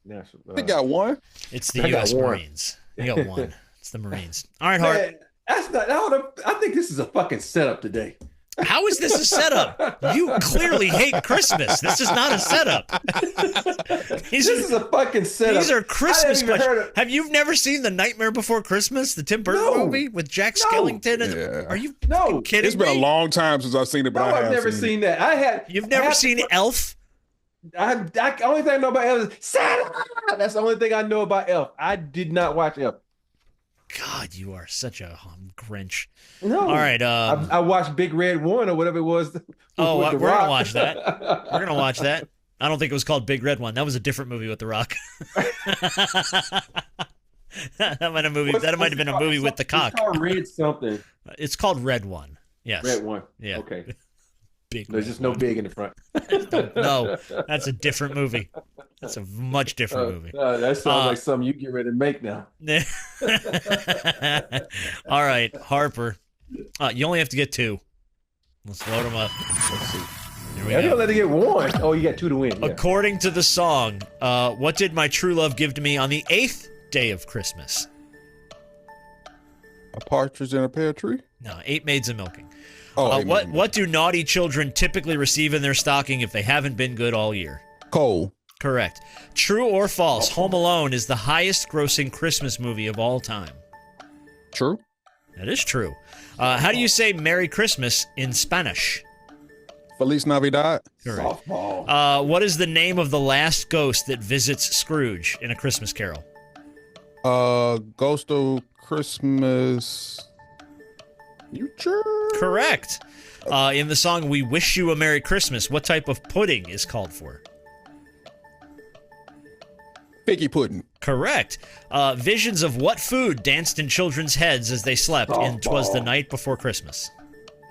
National. They got 1. It's the U.S. Marines. You got 1. It's the Marines. All right, Hart. Man, that's not. I think this is a fucking setup today. How is this a setup? You clearly hate Christmas. This is not a setup. This is a fucking setup. These are Christmas questions. Have you never seen The Nightmare Before Christmas, the Tim Burton movie with Jack Skellington? Yeah. Are you kidding It's been me? a long time since I've seen it, but I've never seen that. You've never seen Elf? Only thing I know about Elf is Santa. That's the only thing I know about Elf. I did not watch Elf. God, you are such a Grinch. No. All right. I watched Big Red 1 or whatever it was. Oh, we're going to watch that. We're going to watch that. I don't think it was called Big Red 1. That was a different movie with The Rock. That might have been a movie with the cock. It's called Red something. It's called Red 1. Yes. Red 1. Yeah. Okay. There's just no big in the front. No, that's a different movie. That's a much different movie. That sounds like something you get ready to make now. All right, Harper. You only have to get 2. Let's load them up. Let's see. I don't let it get 1. Oh, you got 2 to win. Yeah. According to the song, what did my true love give to me on the 8th day of Christmas? A partridge in a pear tree? No, 8 maids a milking. Oh, what do naughty children typically receive in their stocking if they haven't been good all year? Coal. Correct. True or false, Home Alone is the highest grossing Christmas movie of all time. True. That is true. How do you say Merry Christmas in Spanish? Feliz Navidad. Correct. What is the name of the last ghost that visits Scrooge in A Christmas Carol? Ghost of Christmas. Future? Correct. In the song We Wish You a Merry Christmas, what type of pudding is called for? Figgy pudding. Correct. Visions of what food danced in children's heads as they slept in 'Twas the Night Before Christmas?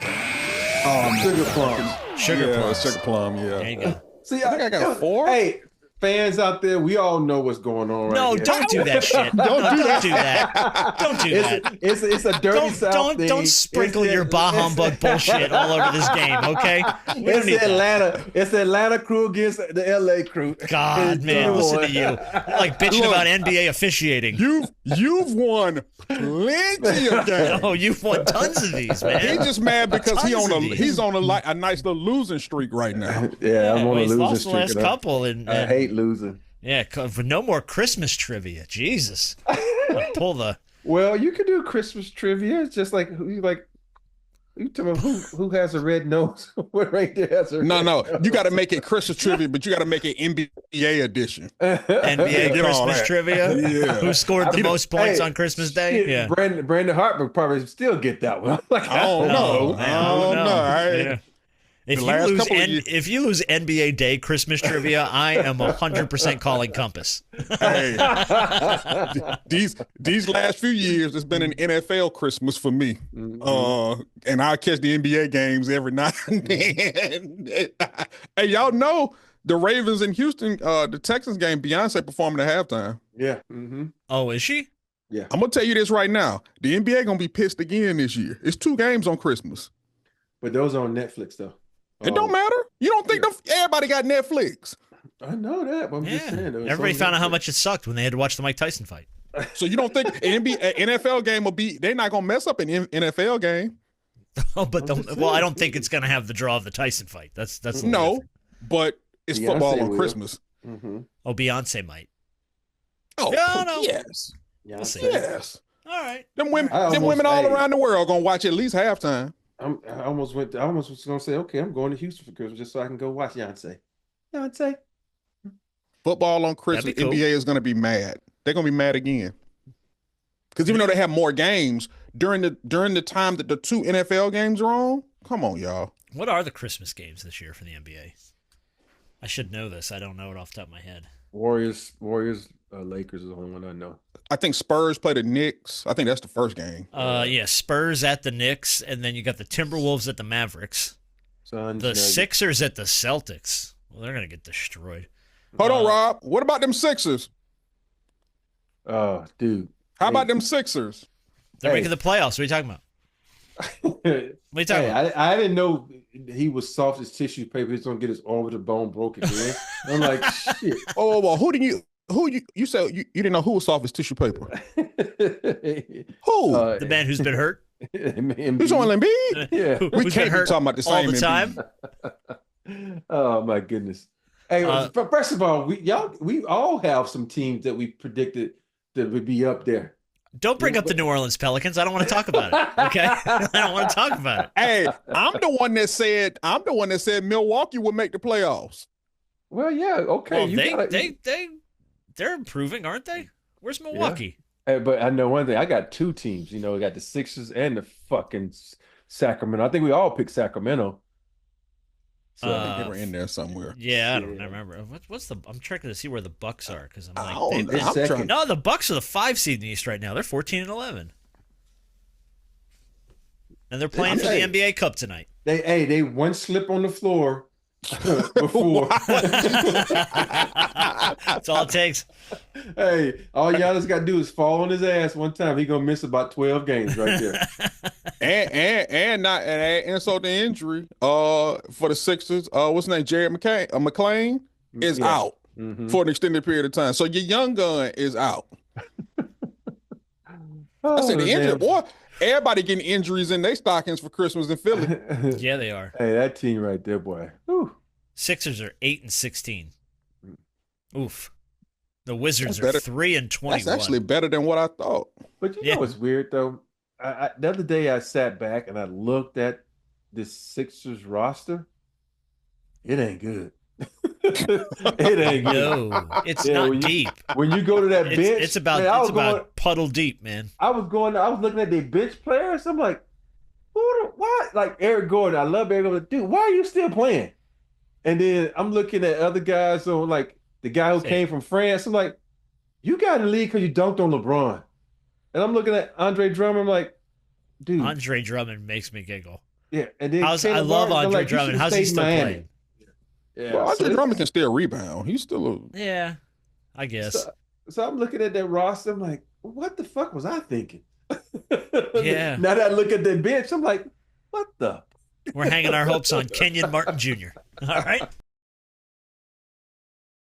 Sugar plums. Sugar plums. Sugar plum, yeah. There you go. See, I think I got 4. Hey, fans out there, we all know what's going on right No, here. don't do that shit. Don't do that. Don't do that. It's a dirty South thing. Don't sprinkle your bah humbug bullshit all over this game, okay? We don't need that. It's the Atlanta crew against the LA crew. God, man, listen to you. You're like bitching about NBA officiating. You've won plenty of games. Oh, you've won tons of these, man. He's just mad because he's on a nice little losing streak right now. Yeah, I'm on a he's losing lost the streak. last couple, and I hate losing. Yeah, for no more Christmas trivia. Jesus, pull the. Well, you could do Christmas trivia. It's just like you tell me who has a red nose? What reindeer has a red No. You got to make it Christmas trivia, but you got to make it NBA edition. NBA Get on Christmas that. trivia. Yeah. Who scored the most points on Christmas Day? Shit, Yeah. Brandon Hartman probably still get that one. Like, I don't know. man, I don't know. Yeah. If The you, last lose couple of years- if you lose NBA Day Christmas trivia, I am 100% calling Compass. Hey, these last few years, it's been an NFL Christmas for me. And I catch the NBA games every now and then. Hey, y'all know the Ravens in Houston, the Texans game, Beyonce performing at halftime. Yeah. Oh, is she? Yeah. I'm gonna tell you this right now: the NBA gonna be pissed again this year. It's 2 games on Christmas. But those are on Netflix though. It don't matter. You don't think everybody got Netflix? I know that, but I'm just saying. though, it's Everybody on found out how Netflix. much it sucked when they had to watch the Mike Tyson fight. So you don't think NFL game will be? They're not gonna mess up an NFL game. Oh, but I don't think it's going to have the draw of the Tyson fight. That's No, but it's Beyonce football on will. Christmas. Oh, Beyonce might. Oh, No. yes, We'll see. yes. All right. Them women, I them almost- women all hey. around the world gonna watch at least halftime. I almost was gonna say, okay, I'm going to Houston for Christmas just so I can go watch Beyonce. Football on Christmas, That'd be cool. NBA is gonna be mad. They're gonna be mad again. Because even though they have more games during the time that the 2 NFL games are on, come on, y'all. What are the Christmas games this year for the NBA? I should know this. I don't know it off the top of my head. Warriors, Lakers is the only one I know. I think Spurs play the Knicks. I think that's the first game. Yeah, Spurs at the Knicks, and then you got the Timberwolves at the Mavericks. Suns, The Nuggets. Sixers at the Celtics. Well, they're going to get destroyed. Hold on, Rob. What about them Sixers? Oh, dude. How about them Sixers? They're Hey. making the playoffs. What are you talking about? What are you talking Hey, about? I didn't know he was soft as tissue paper. He's gonna get his orbital bone broke again. I'm like, shit. Oh, well, who you said you didn't know who was soft as tissue paper? Who? The man who's been hurt? Who's on Embiid? Yeah. We Who's can't been be hurt talking about the all same the Embiid. time? Oh my goodness. Hey, first of all, we all have some teams that we predicted that would be up there. Don't bring up the New Orleans Pelicans. I don't want to talk about it. Okay, I don't want to talk about it. Hey, I'm the one that said Milwaukee would make the playoffs. Well, yeah, okay. Well, they're improving, aren't they? Where's Milwaukee? Hey, but I know one thing. I got 2 teams. You know, I got the Sixers and the fucking Sacramento. I think we all picked Sacramento. So I think they were in there somewhere. Yeah, I don't remember. What's the? I'm trying to see where the Bucks are because I'm like, I'm the Bucks are the 5 seed in the East right now. They're 14-11, and they're playing for the NBA Cup tonight. They one slip on the floor before. That's all it takes. Hey, all y'all just got to do is fall on his ass one time. He gonna miss about 12 games right there. and insult the injury for the Sixers. What's his name? Jared McClain is out for an extended period of time. So your young gun is out. I said the injury, boy. Everybody getting injuries in their stockings for Christmas in Philly. Yeah, they are. Hey, that team right there, boy. Whew. Sixers are 8-16. Oof. The Wizards That's are better. 3-21. That's actually better than what I thought. But you know what's weird though? The other day I sat back and I looked at this Sixers roster. It ain't good. It ain't good. No, it's not deep. When you go to that bench, It's about man, puddle deep, man. I was looking at their bench players. I'm like, why? Like Eric Gordon, I love Eric Gordon. Dude, why are you still playing? And then I'm looking at other guys, so like the guy who came from France. I'm like, you got in the league because you dunked on LeBron. And I'm looking at Andre Drummond. I'm like, dude. Andre Drummond makes me giggle. Yeah, and then I love Andre Drummond. How's he still playing? Yeah. Well, so Andre Drummond can still rebound. He's still a Yeah, I guess. So I'm looking at that roster. I'm like, what the fuck was I thinking? Yeah. Now that I look at that bench, I'm like, what the? We're hanging our hopes on Kenyon Martin Jr. All right.